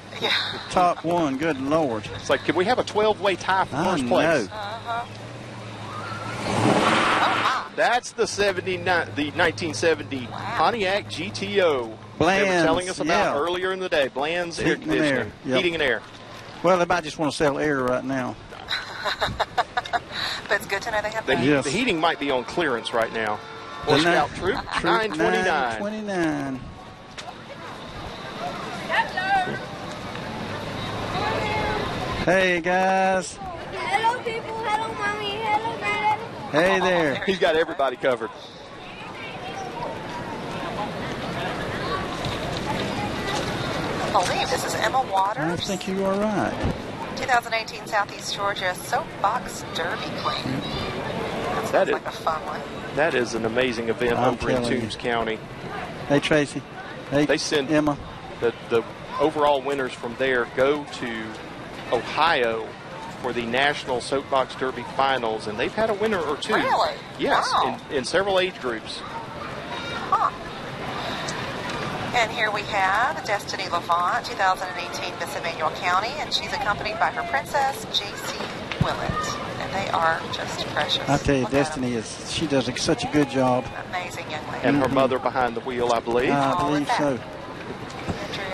top one. Good Lord. It's like, can we have a 12-way tie for first place? That's the 1970 Pontiac GTO. They were telling us about earlier in the day. Bland's air conditioning, heating and air. Well, they might just want to sell air right now. But it's good to know they have The that. heating might be on clearance right now. Boy Scout Troop 929. 929. Hey, guys. Hello, people. Hello, Mommy. Hello, Granddaddy. Hey there. He's got everybody covered. I believe this is Emma Waters. I think you are right. 2018 Southeast Georgia Soapbox Derby Queen. That sounds like a fun one. That is an amazing event over in Toombs County. Hey, Tracy. Hey, they send Emma. The overall winners from there go to Ohio for the National Soapbox Derby Finals, and they've had a winner or two. Really? Yes, Wow. in several age groups. Huh. And here we have Destiny Levant, 2018 Miss Emmanuel County, and she's accompanied by her princess, J.C. Willett. And they are just precious. I tell you, Destiny she does such a good job. Amazing young lady. And her mother behind the wheel, I believe. I believe so.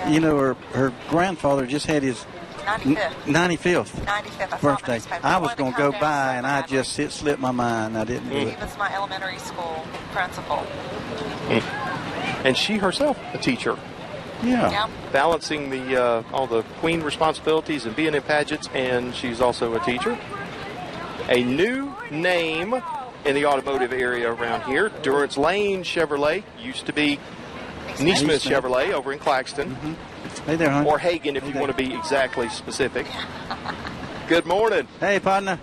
You know, her grandfather just had his 95th birthday. I was going to go by, and I just slipped my mind. I didn't do He it. was my elementary school principal. And she herself a teacher. Yeah. Balancing the all the queen responsibilities and being in pageants, and she's also a teacher. A new name in the automotive area around here, Durance Lane Chevrolet, used to be Neesmith Chevrolet over in Claxton. Hey there, hon. Or Hagen, if you want to be exactly specific. Good morning. Hey, partner.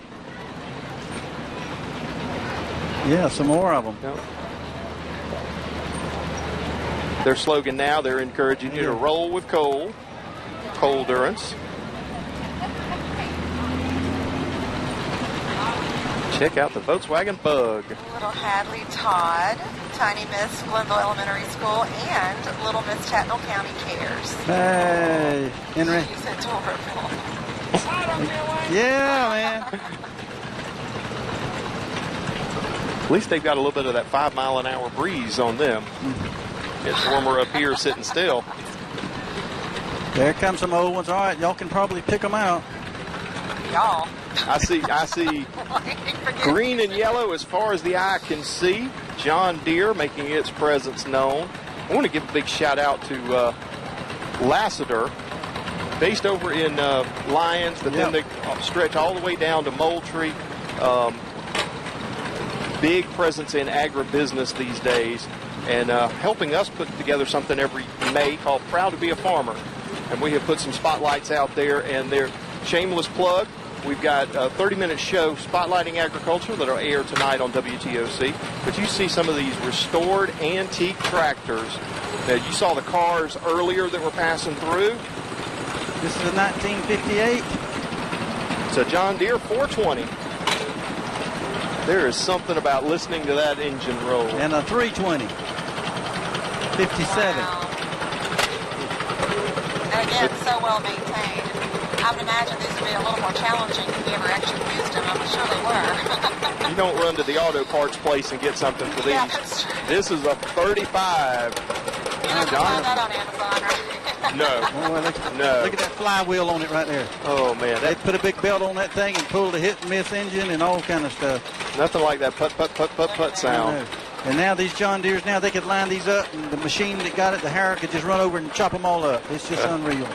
Yeah, some more of them. Their slogan now, they're encouraging you to roll with coal. Coal Durance. Check out the Volkswagen Bug. Little Hadley Todd, Tiny Miss Glennville Elementary School, and Little Miss Tatnall County Cares. Hey, Henry. She's adorable. Yeah, man. At least they've got a little bit of that 5-mile-an-hour breeze on them. It's warmer up here sitting still. There come some old ones. All right, y'all can probably pick them out. Y'all. I see green and yellow as far as the eye can see. John Deere making its presence known. I want to give a big shout out to Lassiter, based over in Lyons, but then they stretch all the way down to Moultrie. Big presence in agribusiness these days, and helping us put together something every May called Proud to be a Farmer. And we have put some spotlights out there, and their shameless plug, We've got a 30-minute show spotlighting agriculture that'll air tonight on WTOC. But you see some of these restored antique tractors. Now, you saw the cars earlier that were passing through. This is a 1958. It's a John Deere 420. There is something about listening to that engine roll. And a 320. 57. Wow. And again, so well maintained. I would imagine these would be a little more challenging if you ever actually used them. I'm sure they were. You don't run to the auto parts place and get something for these. Yeah, that's true. This is a 35. You're not going to find that on Amazon, right? No. Boy, look at that flywheel on it right there. Oh, man. They put a big belt on that thing and pulled a hit-and-miss engine and all kind of stuff. Nothing like that put sound. And now these John Deeres, now they could line these up, and the machine that got it, the Harrow, could just run over and chop them all up. It's just unreal.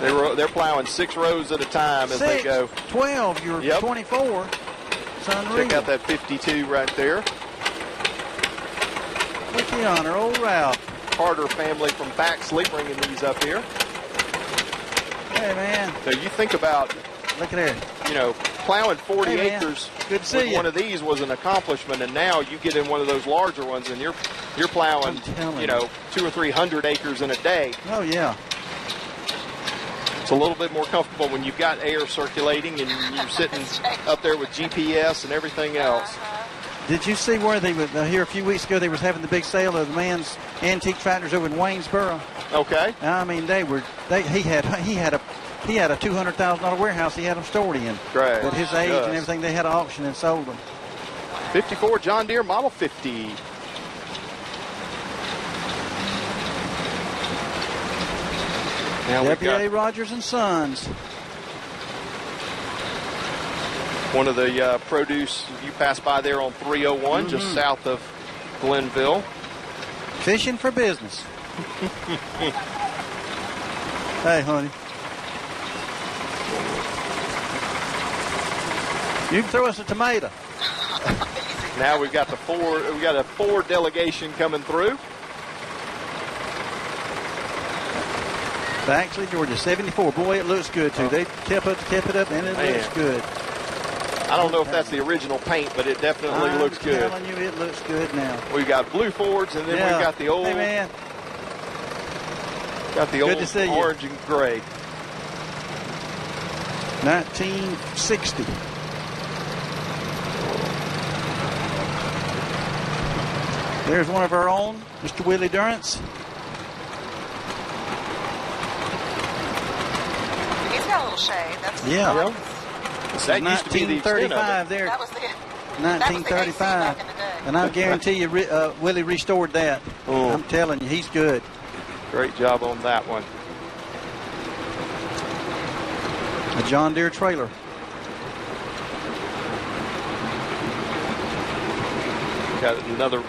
They're plowing 6 rows at a time as they go. 12, you're 24. It's unreal. Check out that 52 right there. With the honor, old Ralph. Carter family from Baxley bringing these up here. Hey, man. So you think about, look at there. You know, plowing 40 acres. Good to see you. One of these was an accomplishment, and now you get in one of those larger ones, and you're plowing, 200 or 300 acres in a day. Oh, yeah. It's a little bit more comfortable when you've got air circulating and you're sitting up there with GPS and everything else. Did you see where they were here a few weeks ago? They was having the big sale of the man's antique tractors over in Waynesboro. Okay. I mean, he had a $200,000 warehouse. He had them stored in. Great. At his age and everything, they had an auction and sold them. 54 John Deere Model 50. Now W.A. Rogers and Sons. One of the produce, you pass by there on 301, just south of Glennville. Fishing for business. Hey, honey. You can throw us a tomato. Now we've got a Ford delegation coming through. Actually, Georgia, 74. Boy, it looks good, too. They kept it up, and it looks good. I don't know if that's the original paint, but it definitely looks good. I'm telling you, it looks good now. We've got blue Fords, and then we've got the old. Hey, man. Got the old orange and gray. 1960. There's one of our own, Mr. Willie Durrance. He's got a little shade. That's That used to be the extent of it. There. That was the 1935. And I guarantee you, Willie restored that. Oh. I'm telling you, he's good. Great job on that one. A John Deere trailer. Got another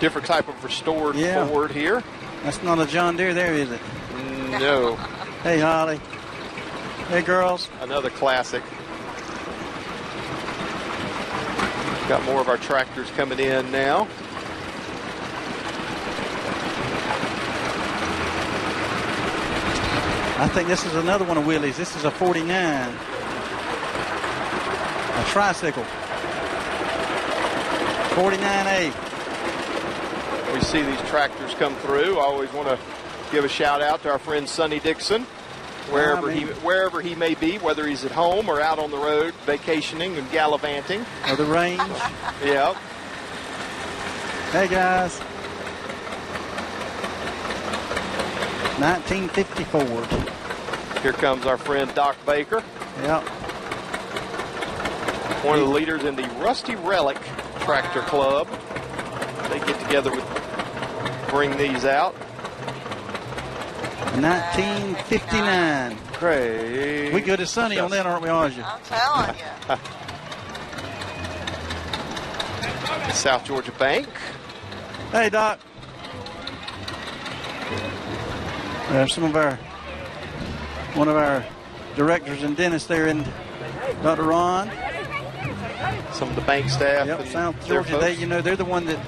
different type of restored Ford here. That's not a John Deere there, is it? No. Hey, Holly. Hey, girls. Another classic. Got more of our tractors coming in now. I think this is another one of Willie's. This is a 49. A tricycle. 49A. We see these tractors come through. I always want to give a shout out to our friend Sonny Dixon, wherever he may be, whether he's at home or out on the road vacationing and gallivanting. Or the range. Yep. Hey, guys. 1954. Here comes our friend Doc Baker. Yep. One of the leaders in the Rusty Relic Tractor Club. They get together with bring these out. 1959. Great. We good as Sonny on that, aren't we, Aja? I'm telling you. South Georgia Bank. Hey, Doc. One of our directors and dentists there in Dr. Ron. Some of the bank staff. Yep, South Georgia. They're the one that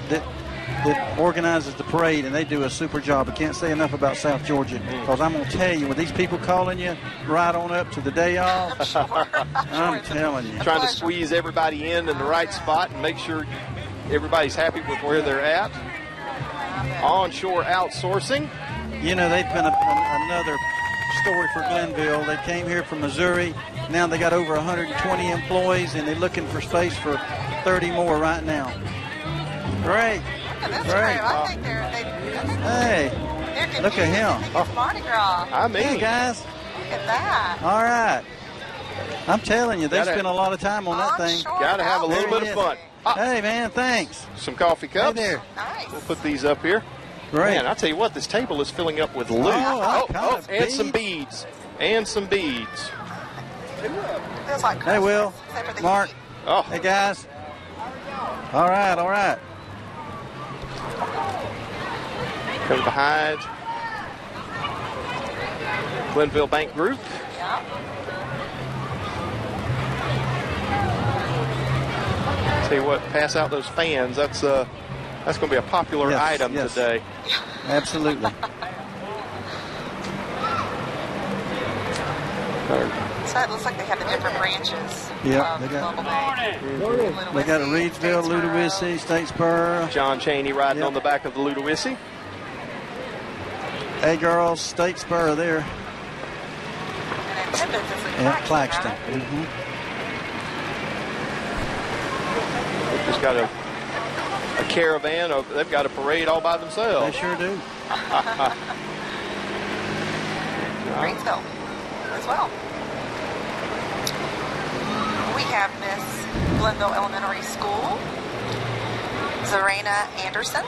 that organizes the parade, and they do a super job. I can't say enough about South Georgia, because I'm going to tell you, with these people calling you right on up to the day off, I'm telling you. Trying to squeeze everybody in the right spot and make sure everybody's happy with where they're at. Onshore outsourcing. You know, they've been another story for Glenville. They came here from Missouri. Now they got over 120 employees, and they're looking for space for 30 more right now. Great. That's Great. great. I think Hey, look at him. Mardi Gras. I mean, hey, guys. Look at that. All right. I'm telling you, they spent a lot of time on that thing. Got to have a little bit of fun. Hey, man, thanks. Some coffee cups. Hey there. Nice. We'll put these up here. Great. Man, I'll tell you what, this table is filling up with loot. And some beads. And some beads. Feels like Hey, Will. Mark. Oh. Hey, guys. All right, all right. Come behind Glenville Bank Group. Yeah. Tell you what, pass out those fans. That's going to be a popular item today. Absolutely. So it looks like they have the different branches. Yeah, they got Reedsville, Ludowici, Statesboro. John Chaney riding on the back of the Ludowici. Hey, girls, Statesboro there. And Claxton. Right? Mm-hmm. Just got a caravan. They've got a parade all by themselves. They sure do. Reedsville as well. We have Miss Glenville Elementary School, Zarena Anderson.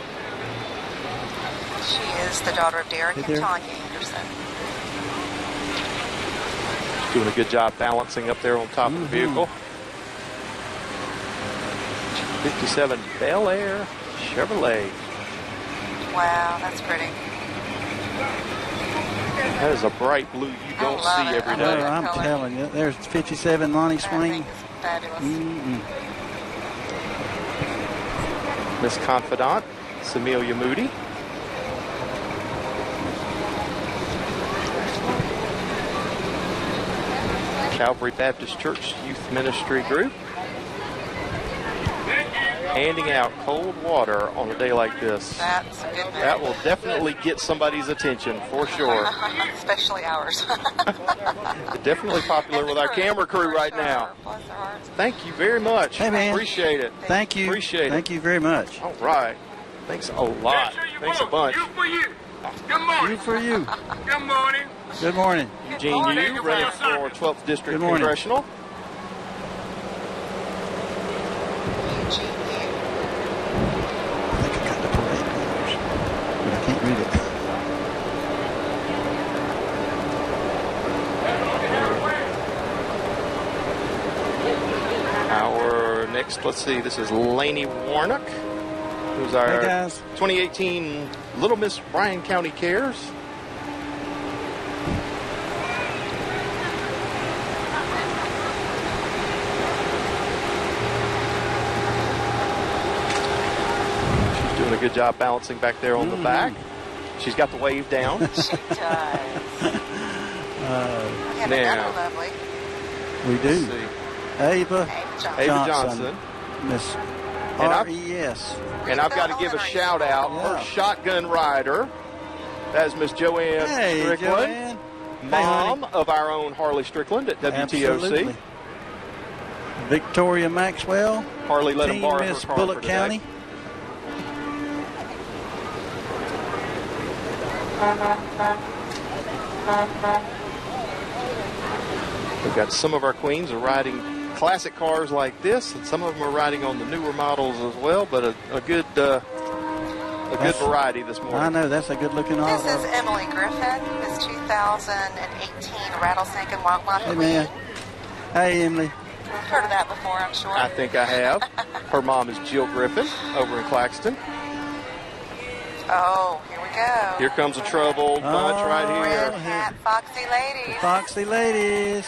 She is the daughter of Derek and Tanya Anderson. Doing a good job balancing up there on top of the vehicle. 57 Bel Air Chevrolet. Wow, that's pretty. That is a bright blue you don't see every day. I'm telling you. There's 57 Lonnie Swain. Fabulous. Miss Confidant, Samelia Moody. Calvary Baptist Church Youth Ministry Group. Handing out cold water on a day like this. That's a good day. That will definitely get somebody's attention, for sure. Especially ours. Definitely popular with our camera crew right now. Bless their hearts. Thank you very much. Hey, man. Appreciate it. Thank you. Appreciate it. Thank you very much. All right. Thanks a lot. Thanks a bunch. You for you. Good morning. You for you. Good morning. Good morning. Eugene Yu, running for 12th District Congressional. I can't read it. Our next, let's see, this is Laney Warnock, who's our 2018 Little Miss Bryan County Cares. Doing a good job balancing back there on the back. She's got the wave down. She does. Now, lovely. We do. Ava Johnson. Miss R.E.S. And I've got to give a shout out. Her shotgun rider. That is Miss Joanne Strickland. Joanne. Mom of our own Harley Strickland at WTOC. Absolutely. Victoria Maxwell. Harley let him borrow Miss her car Bullock for County. today. We've got some of our queens are riding classic cars like this, and some of them are riding on the newer models as well. But a good variety this morning. I know, that's a good looking This is Emily Griffin, Miss 2018 Rattlesnake and Wildlife Hey, Queen. man. Hey, Emily. You've heard of that before, I'm sure. I think I have. Her mom is Jill Griffin over in Claxton. Oh, here we go. Here comes a troubled bunch right here. Red Hat Foxy Ladies. Foxy Ladies.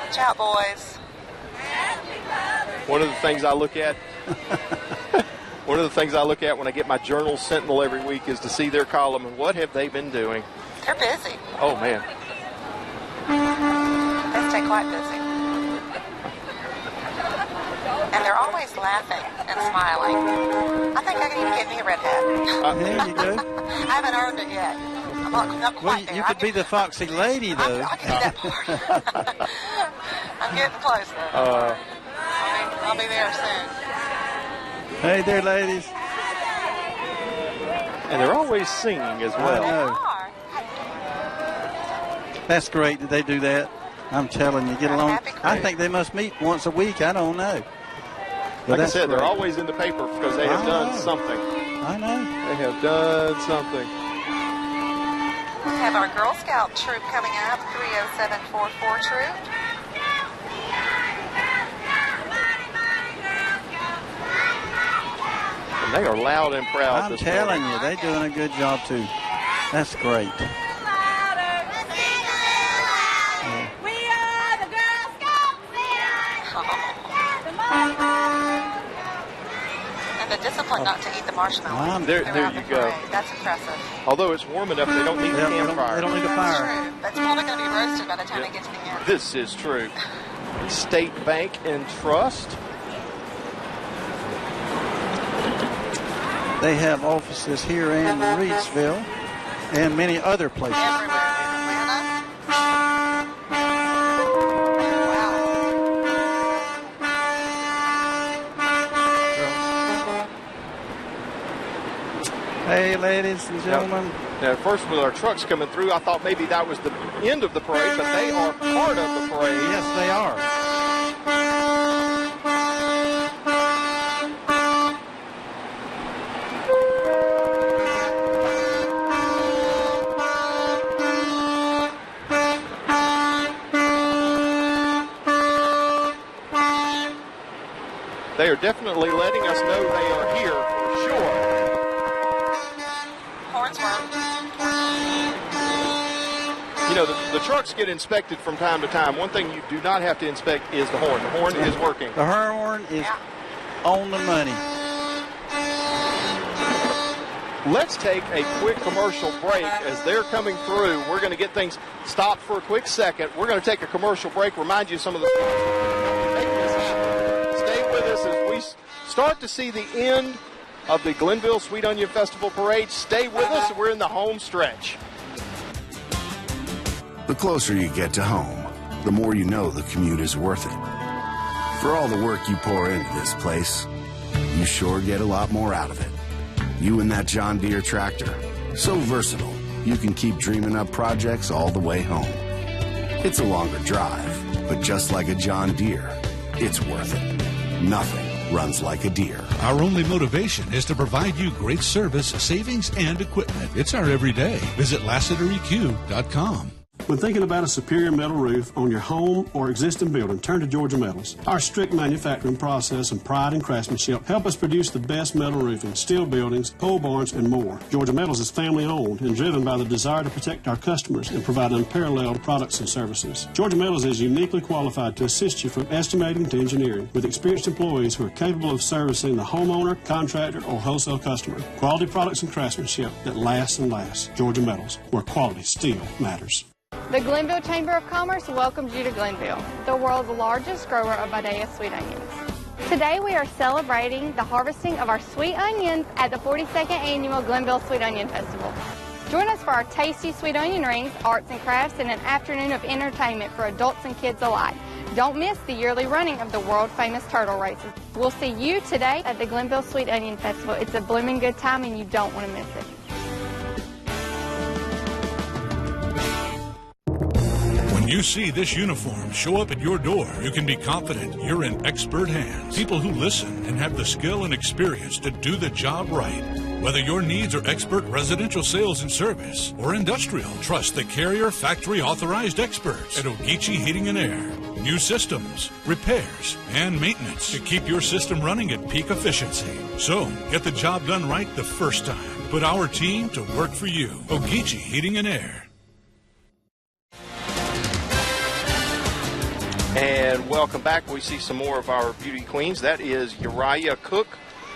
Watch out, boys. One of the things I look at One of the things I look at when I get my Journal Sentinel every week is to see their column and what have they been doing. They're busy. Oh, man. They stay quite busy. And they're always laughing and smiling. I think I can even get me a red hat. There you go. I haven't earned it yet. I'm not quite there. You could be the foxy lady, though. I can do that part. I'm getting close, though. I'll be there soon. Hey there, ladies. And they're always singing as well. I know. That's great that they do that. I'm telling you, get along. I think they must meet once a week. I don't know. But like I said, they're always in the paper because they have done something. I know. They have done something. We have our Girl Scout troop coming up, 30744 troop. And they are loud and proud. I'm telling you, they're doing a good job, too. That's great. And the discipline not to eat the marshmallow. There you go. That's impressive. Although it's warm enough, they don't need the campfire. They don't need a fire. That's true. That's probably going to be roasted by the time they get to the end. This is true. State Bank and Trust. They have offices here in Reedsville and many other places. Everywhere in Atlanta. Hey, ladies and gentlemen. Now, first with our trucks coming through, I thought maybe that was the end of the parade, but they are part of the parade. Yes, they are. They are definitely letting us know they are here for sure. Horns work. You know, the trucks get inspected from time to time. One thing you do not have to inspect is the horn. The horn is working. The horn is on the money. Let's take a quick commercial break as they're coming through. We're going to get things stopped for a quick second. We're going to take a commercial break, remind you some of the make this happen. Stay with us as we start to see the end of the Glenville Sweet Onion Festival Parade. Stay with us. We're in the home stretch. The closer you get to home, the more you know the commute is worth it. For all the work you pour into this place, you sure get a lot more out of it. You and that John Deere tractor, so versatile, you can keep dreaming up projects all the way home. It's a longer drive, but just like a John Deere, it's worth it. Nothing runs like a Deere. Our only motivation is to provide you great service, savings, and equipment. It's our everyday. Visit LassiterEQ.com. When thinking about a superior metal roof on your home or existing building, turn to Georgia Metals. Our strict manufacturing process and pride in craftsmanship help us produce the best metal roofing, steel buildings, pole barns, and more. Georgia Metals is family owned and driven by the desire to protect our customers and provide unparalleled products and services. Georgia Metals is uniquely qualified to assist you from estimating to engineering with experienced employees who are capable of servicing the homeowner, contractor, or wholesale customer. Quality products and craftsmanship that lasts and lasts. Georgia Metals, where quality still matters. The Glenville Chamber of Commerce welcomes you to Glenville, the world's largest grower of Vidalia sweet onions. Today we are celebrating the harvesting of our sweet onions at the 42nd Annual Glenville Sweet Onion Festival. Join us for our tasty sweet onion rings, arts and crafts, and an afternoon of entertainment for adults and kids alike. Don't miss the yearly running of the world-famous turtle races. We'll see you today at the Glenville Sweet Onion Festival. It's a blooming good time and you don't want to miss it. When you see this uniform show up at your door, you can be confident you're in expert hands. People who listen and have the skill and experience to do the job right. Whether your needs are expert residential sales and service or industrial, trust the Carrier Factory Authorized experts at Ogeechee Heating and Air. New systems, repairs, and maintenance to keep your system running at peak efficiency. So, get the job done right the first time. Put our team to work for you. Ogeechee Heating and Air. And welcome back. We see some more of our beauty queens. That is Uriah Cook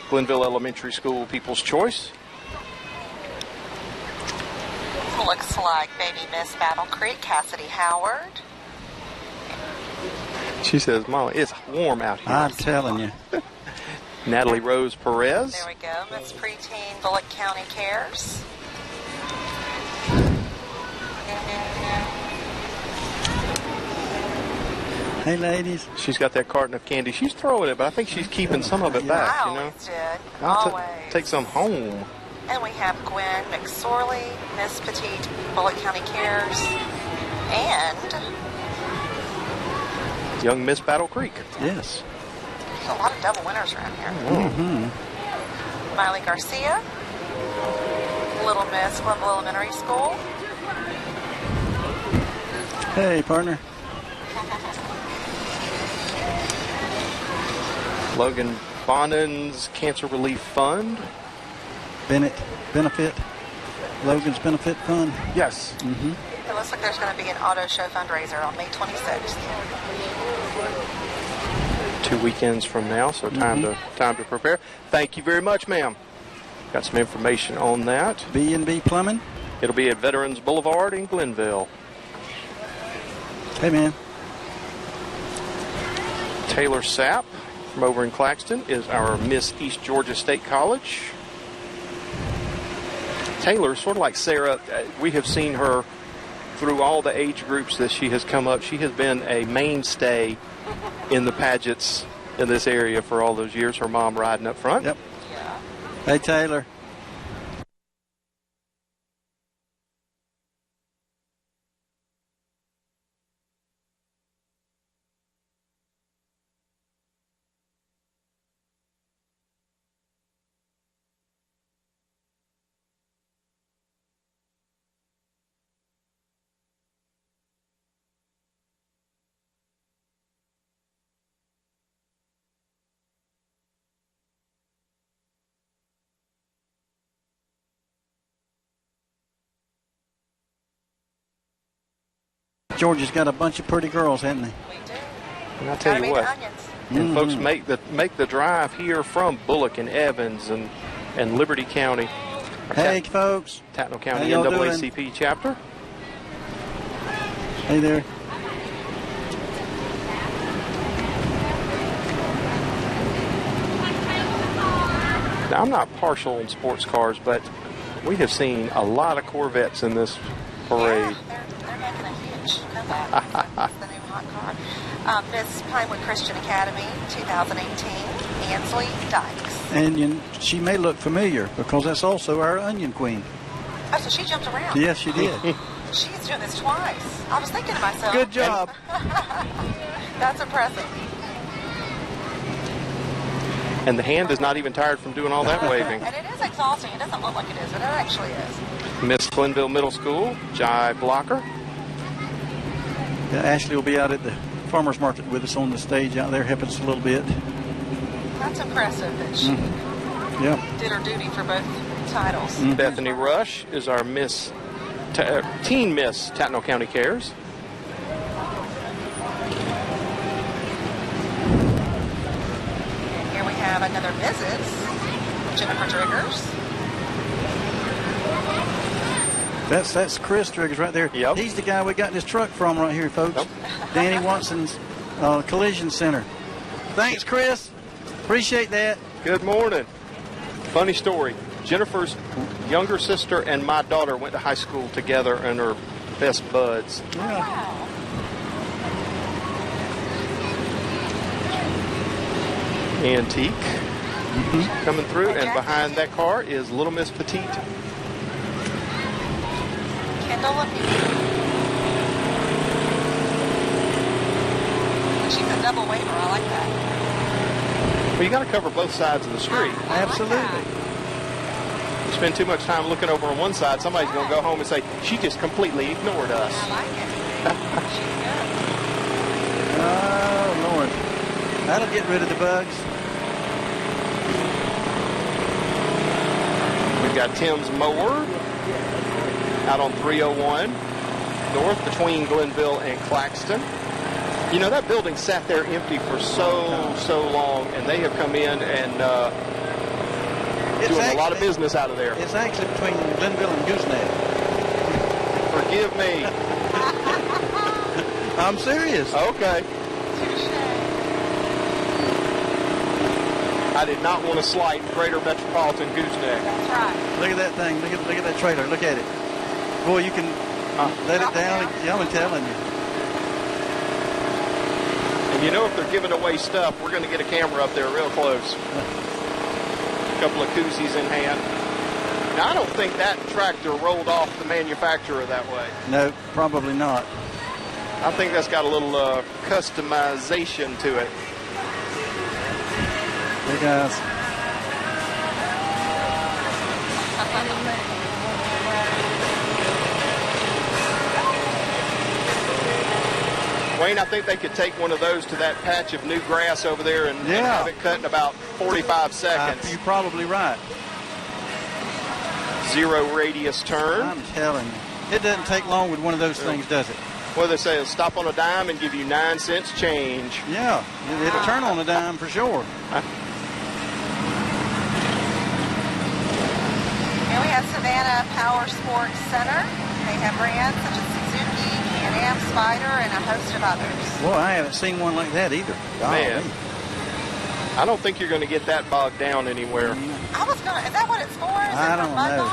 Glenville Elementary School People's Choice. Looks like baby Miss Battle Creek, Cassidy Howard. She says, Mama, it's warm out here. I'm telling you. Natalie Rose Perez. There we go. Miss Preteen, Bullock County Cares. Hey, ladies. She's got that carton of candy. She's throwing it, but I think she's keeping some of it back, I you know. always did. I'll Always. take some home. And we have Gwen McSorley, Miss Petite, Bullock County Cares, and Young Miss Battle Creek. Yes. there's a lot of double winners around here. Mm-hmm. Miley Garcia, Little Miss Glenville Elementary School. Hey, partner. Logan Bonin's Cancer Relief Fund. Bennett Benefit. Logan's Benefit Fund. Yes. Mm-hmm. It looks like there's going to be an auto show fundraiser on May 26th. 2 weekends from now, so time to prepare. Thank you very much, ma'am. Got some information on that. B&B Plumbing. It'll be at Veterans Boulevard in Glenville. Hey, man. Taylor Sapp from over in Claxton is our Miss East Georgia State College. Taylor, sort of like Sarah, we have seen her through all the age groups that she has come up. She has been a mainstay in the pageants in this area for all those years. Her mom riding up front. Yep. Hey, Taylor. Georgia's got a bunch of pretty girls, hasn't they? And I'll tell you what, and folks make the drive here from Bullock and Evans and Liberty County. Hey, folks. Tattnall County How y'all NAACP doing? chapter. Hey there. Now, I'm not partial in sports cars, but we have seen a lot of Corvettes in this parade. They're making a huge comeback. That's the new hot car. Miss Pinewood Christian Academy 2018, Ansley Dykes. And she may look familiar because that's also our Onion Queen. Oh, so she jumped around. Yes, she did. She's doing this twice. I was thinking to myself. Good job. That's impressive. And the hand is not even tired from doing all that waving. And it is exhausting. It doesn't look like it is, but it actually is. Miss Glenville Middle School, Jai Blocker. Yeah, Ashley will be out at the farmer's market with us on the stage out there, helping us a little bit. That's impressive that she did her duty for both titles. Bethany Rush is our Teen Miss Tattnall County Cares. Here we have another Mrs. Jennifer Driggers. That's Chris Driggers right there. Yep. He's the guy we got this truck from right here, folks. Danny Watson's Collision Center. Thanks, Chris. Appreciate that. Good morning. Funny story. Jennifer's younger sister and my daughter went to high school together and are best buds. Yeah. Antique coming through, and behind that car is Little Miss Petite. Kendall She's a double waiver. I like that. Well, you got to cover both sides of the street. Absolutely. You spend too much time looking over on one side, somebody's going to go home and say, she just completely ignored us. I like it. She's good. Oh, Lord. That'll get rid of the bugs. We've got Tim's mower out on 301 north between Glenville and Claxton. You know, that building sat there empty for so long, and they have come in and doing a lot of business out of there. It's actually between Glenville and Gooseneck. Forgive me. I'm serious. Okay. I did not want to slight Greater Metropolitan Gooseneck. That's right. Look at that thing. Look at that trailer. Look at it. Boy, you can let it down. I'm telling you. And you know, if they're giving away stuff, we're going to get a camera up there real close. A couple of koozies in hand. Now, I don't think that tractor rolled off the manufacturer that way. No, probably not. I think that's got a little customization to it. Hey, guys. Wayne, I think they could take one of those to that patch of new grass over there and have it cut in about 45 seconds. You're probably right. 0 radius turn. I'm telling you. It doesn't take long with one of those things, does it? What do they say? It'll stop on a dime and give you 9 cents change. Yeah, it'll turn on a dime for sure. Here we have Savannah Power Sports Center. They have brands such as Suzuki, Can-Am, Spider, and a host of others. Boy, I haven't seen one like that either. Man, I don't think you're going to get that bogged down anywhere. I was going to, is that what it's for? I don't know.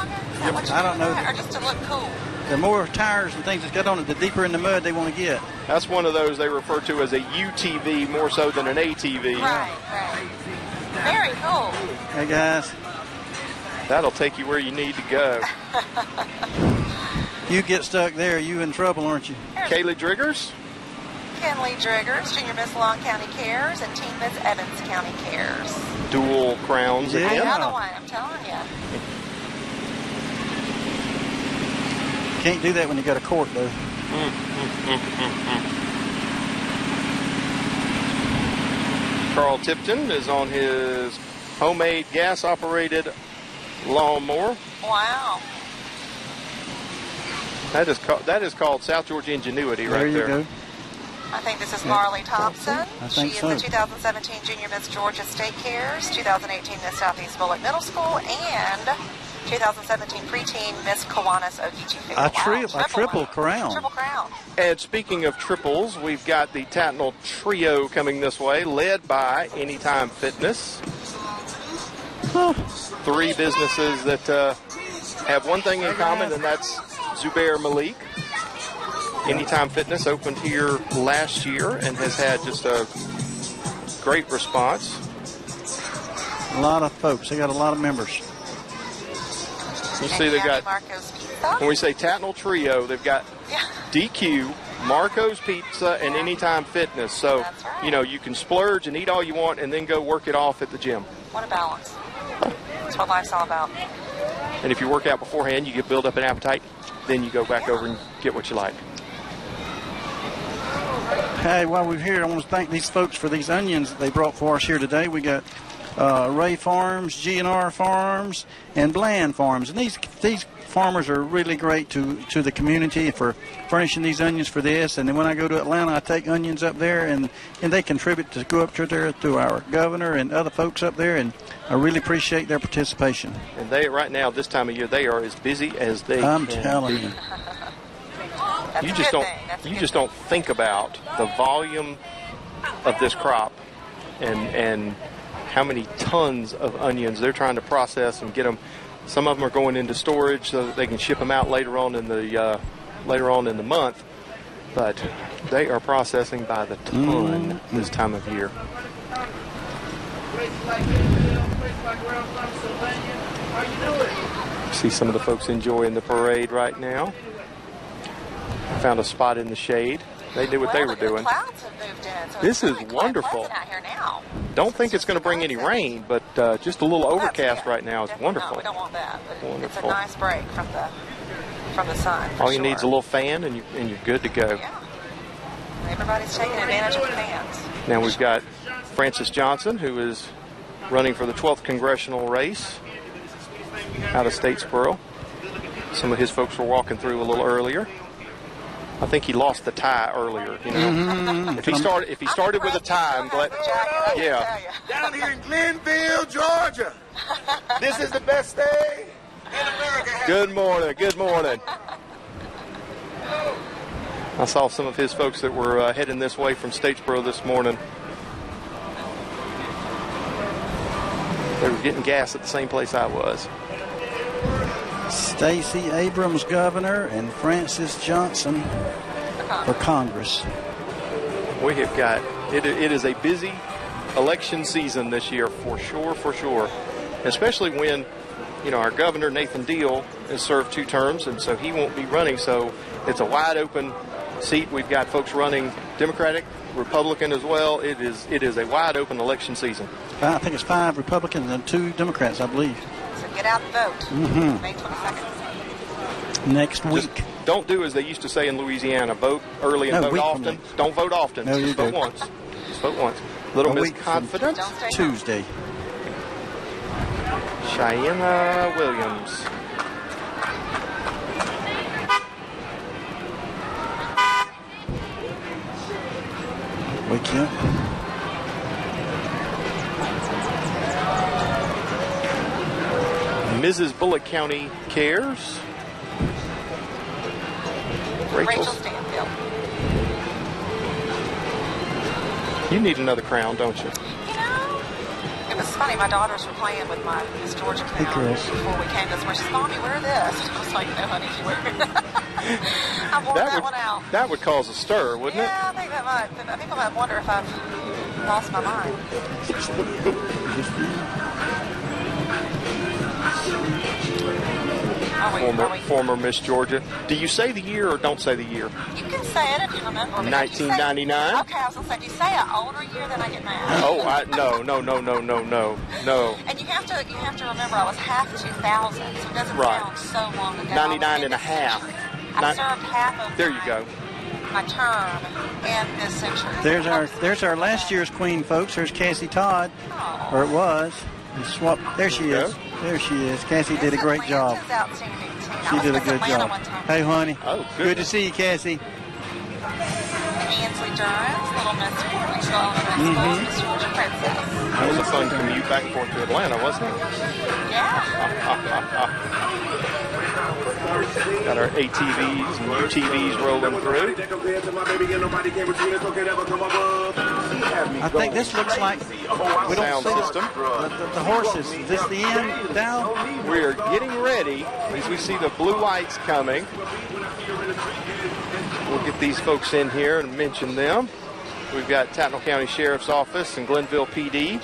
I don't know. Or just to look cool? The more tires and things that's got on it, the deeper in the mud they want to get. That's one of those they refer to as a UTV more so than an ATV. Right. Very cool. Hey, guys. That'll take you where you need to go. You get stuck there, you in trouble, aren't you? Kaylee Driggers. Kenley Driggers, Junior Miss Long County Cares, and Teen Miss Evans County Cares. Dual crowns again. Another one, I'm telling you. Can't do that when you got a court, though. Carl Tipton is on his homemade gas-operated lawnmower. Wow. That is called South Georgia Ingenuity right there. There you go. I think this is Marley Thompson. She is the 2017 Junior Miss Georgia State Cares, 2018 Miss Southeast Bullitt Middle School, and 2017 preteen Miss Kiwanis Ogeechee. A triple crown. Triple crown. And speaking of triples, we've got the Tatnall Trio coming this way, led by Anytime Fitness. 3 businesses that have one thing in common, and that's Zubair Malik. Anytime Fitness opened here last year and has had just a great response. A lot of folks. They got a lot of members. You see they got, when we say Tatnall Trio, they've got DQ, Marco's Pizza, and Anytime Fitness. So, you know, you can splurge and eat all you want and then go work it off at the gym. What a balance. That's what life's all about. And if you work out beforehand, you get build up an appetite, then you go back over and get what you like. Hey, while we're here, I want to thank these folks for these onions that they brought for us here today. We got Ray Farms, G&R Farms, and Bland Farms. And these farmers are really great to the community for furnishing these onions for this. And then when I go to Atlanta, I take onions up there, and they contribute to go up to there to our governor and other folks up there. And I really appreciate their participation. And they, right now, this time of year, they are as busy as they I'm can telling be. you. You just don't think about the volume of this crop and how many tons of onions they're trying to process and get them. Some of them are going into storage so that they can ship them out later on in the month. But they are processing by the ton this time of year. See some of the folks enjoying the parade right now. Found a spot in the shade. They knew what they were doing. Clouds have moved in, so This it's is wonderful. out here now. Don't think it's going to bring any rain, but just a little overcast right now is wonderful. No, we don't want that. But Wonderful. It's a nice break from the sun. All you need is a little fan, and you're good to go. Yeah. Everybody's taking advantage of the fans. Now we've got Francis Johnson, who is running for the 12th congressional race out of Statesboro. Some of his folks were walking through a little earlier. I think he lost the tie earlier. You know, if he started with a tie, I'm glad. Yeah. Down here in Glenville, Georgia. This is the best day in America. Good morning. Good morning. I saw some of his folks that were heading this way from Statesboro this morning. They were getting gas at the same place I was. Stacey Abrams, governor, and Francis Johnson for Congress. We have got, it is a busy election season this year, for sure. Especially when, you know, our governor, Nathan Deal, has served 2 terms, and so he won't be running. So it's a wide open seat. We've got folks running Democratic, Republican as well. It is a wide open election season. I think it's 5 Republicans and 2 Democrats, I believe. So get out and vote. Mm-hmm. May 22nd. Next week. Just don't do as they used to say in Louisiana. Vote early and vote often. Don't vote often. No, just vote once. Just vote once. Little Miss Confidence. Tuesday. Cheyenne Williams. Weekend. Mrs. Bullock County cares. Rachel Stanfield. You need another crown, don't you? You know, it was funny. My daughters were playing with my Miss Georgia crown before we came to this. She said, "Mommy, wear this." And I was like, "No, honey, you wear it." I wore that one out. That would cause a stir, wouldn't it? Yeah, I think that might. People might wonder if I've lost my mind. Former Miss Georgia. Do you say the year or don't say the year? You can say it if you remember. 1999. Okay, I was going to say, do you say an older year, then I get mad. Oh, no. And you have to remember, I was half 2000, so it doesn't sound so long ago. 99 and a half. I served half of there you go. my term in this century. There's our last year's queen, folks. There's Cassie Todd, or it was. There she is. There she is. Cassie did a great job. She did a good job. Hey, honey. Oh, good to see you, Cassie. Ansley Durrance, Little Miss Miss Georgia Princess. That was a fun commute back and forth to Atlanta, wasn't it? Yeah. Got our ATVs and UTVs rolling through. I think this looks like we don't see system. The horses. Is this the end now? We are getting ready as we see the blue lights coming. We'll get these folks in here and mention them. We've got Tattnall County Sheriff's Office and Glenville PD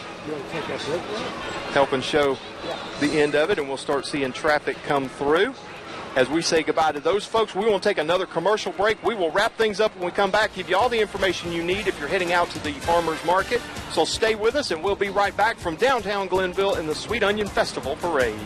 helping show the end of it, and we'll start seeing traffic come through. As we say goodbye to those folks, we will take another commercial break. We will wrap things up when we come back, give you all the information you need if you're heading out to the farmers market. So stay with us, and we'll be right back from downtown Glenville in the Sweet Onion Festival Parade.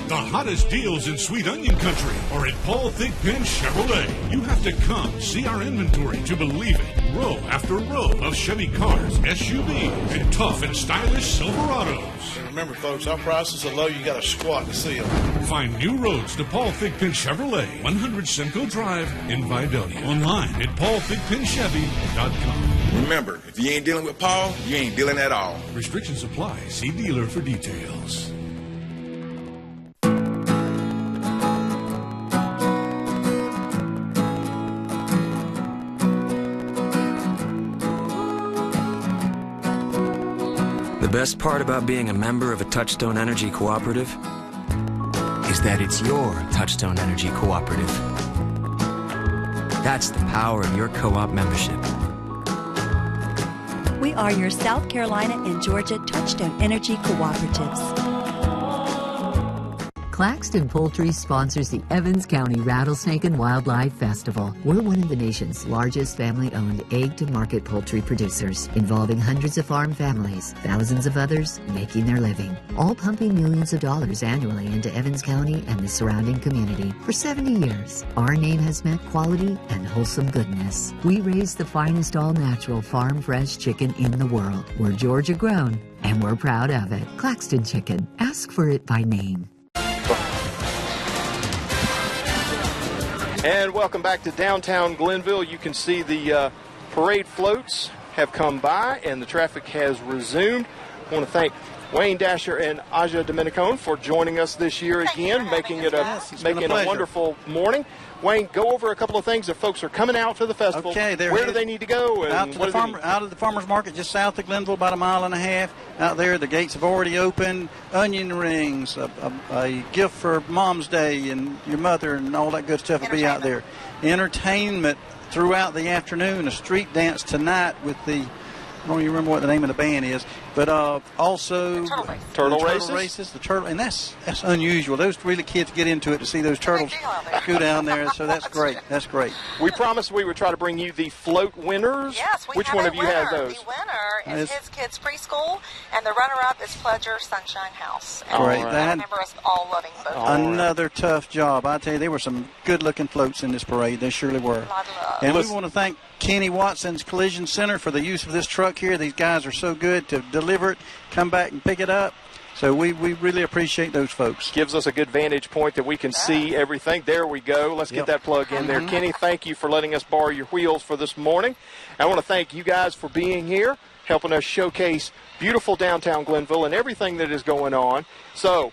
The hottest deals in Sweet Onion Country are at Paul Thigpen Chevrolet. You have to come see our inventory to believe it. Row after row of Chevy cars, SUVs, and tough and stylish Silverados. And remember, folks, our prices are low. You got to squat to see them. Find new roads to Paul Thigpen Chevrolet, 100 Simcoe Drive in Vidalia. Online at paulthigpenchevy.com. Remember, if you ain't dealing with Paul, you ain't dealing at all. Restrictions apply. See dealer for details. The best part about being a member of a Touchstone Energy Cooperative is that it's your Touchstone Energy Cooperative. That's the power of your co-op membership. We are your South Carolina and Georgia Touchstone Energy Cooperatives. Claxton Poultry sponsors the Evans County Rattlesnake and Wildlife Festival. We're one of the nation's largest family-owned egg-to-market poultry producers, involving hundreds of farm families, thousands of others making their living, all pumping millions of dollars annually into Evans County and the surrounding community. For 70 years, our name has meant quality and wholesome goodness. We raise the finest all-natural farm-fresh chicken in the world. We're Georgia-grown, and we're proud of it. Claxton Chicken. Ask for it by name. And welcome back to downtown Glenville. You can see the parade floats have come by and the traffic has resumed. I want to thank Wayne Dasher and Aja Dominicone for joining us this year again, making it a wonderful morning. Wayne, go over a couple of things if folks are coming out to the festival. Okay, where do they need to go? And out of the farmers market just south of Glennville, about a mile and a half. Out there, the gates have already opened. Onion rings, a gift for Mom's Day and your mother and all that good stuff will be out there. Entertainment throughout the afternoon, a street dance tonight with the, I don't even remember what the name of the band is, but also turtle races, and that's unusual. Those really kids get into it to see those turtles go down there, so that's great. That's great. We promised we would try to bring you the float winners. Yes, Which one of you has those? The winner is His Kids Preschool, and the runner-up is Pledger Sunshine House. And Great. I remember us all loving both. Another tough job. I tell you, there were some good-looking floats in this parade. They surely were. And we want to thank Kenny Watson's Collision Center for the use of this truck here. These guys are so good to deliver it, come back and pick it up. So we really appreciate those folks. Gives us a good vantage point that we can see everything. There we go. Let's get that plug in there. Kenny, thank you for letting us borrow your wheels for this morning. I want to thank you guys for being here, helping us showcase beautiful downtown Glennville and everything that is going on. So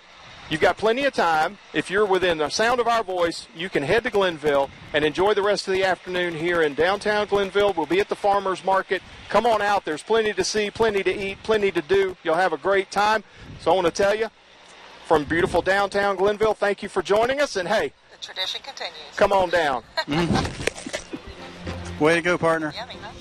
you've got plenty of time. If you're within the sound of our voice, you can head to Glennville and enjoy the rest of the afternoon here in downtown Glennville. We'll be at the farmers market. Come on out. There's plenty to see, plenty to eat, plenty to do. You'll have a great time. So I want to tell you, from beautiful downtown Glennville, thank you for joining us. And, hey, the tradition continues. Come on down. Way to go, partner. Yummy, huh?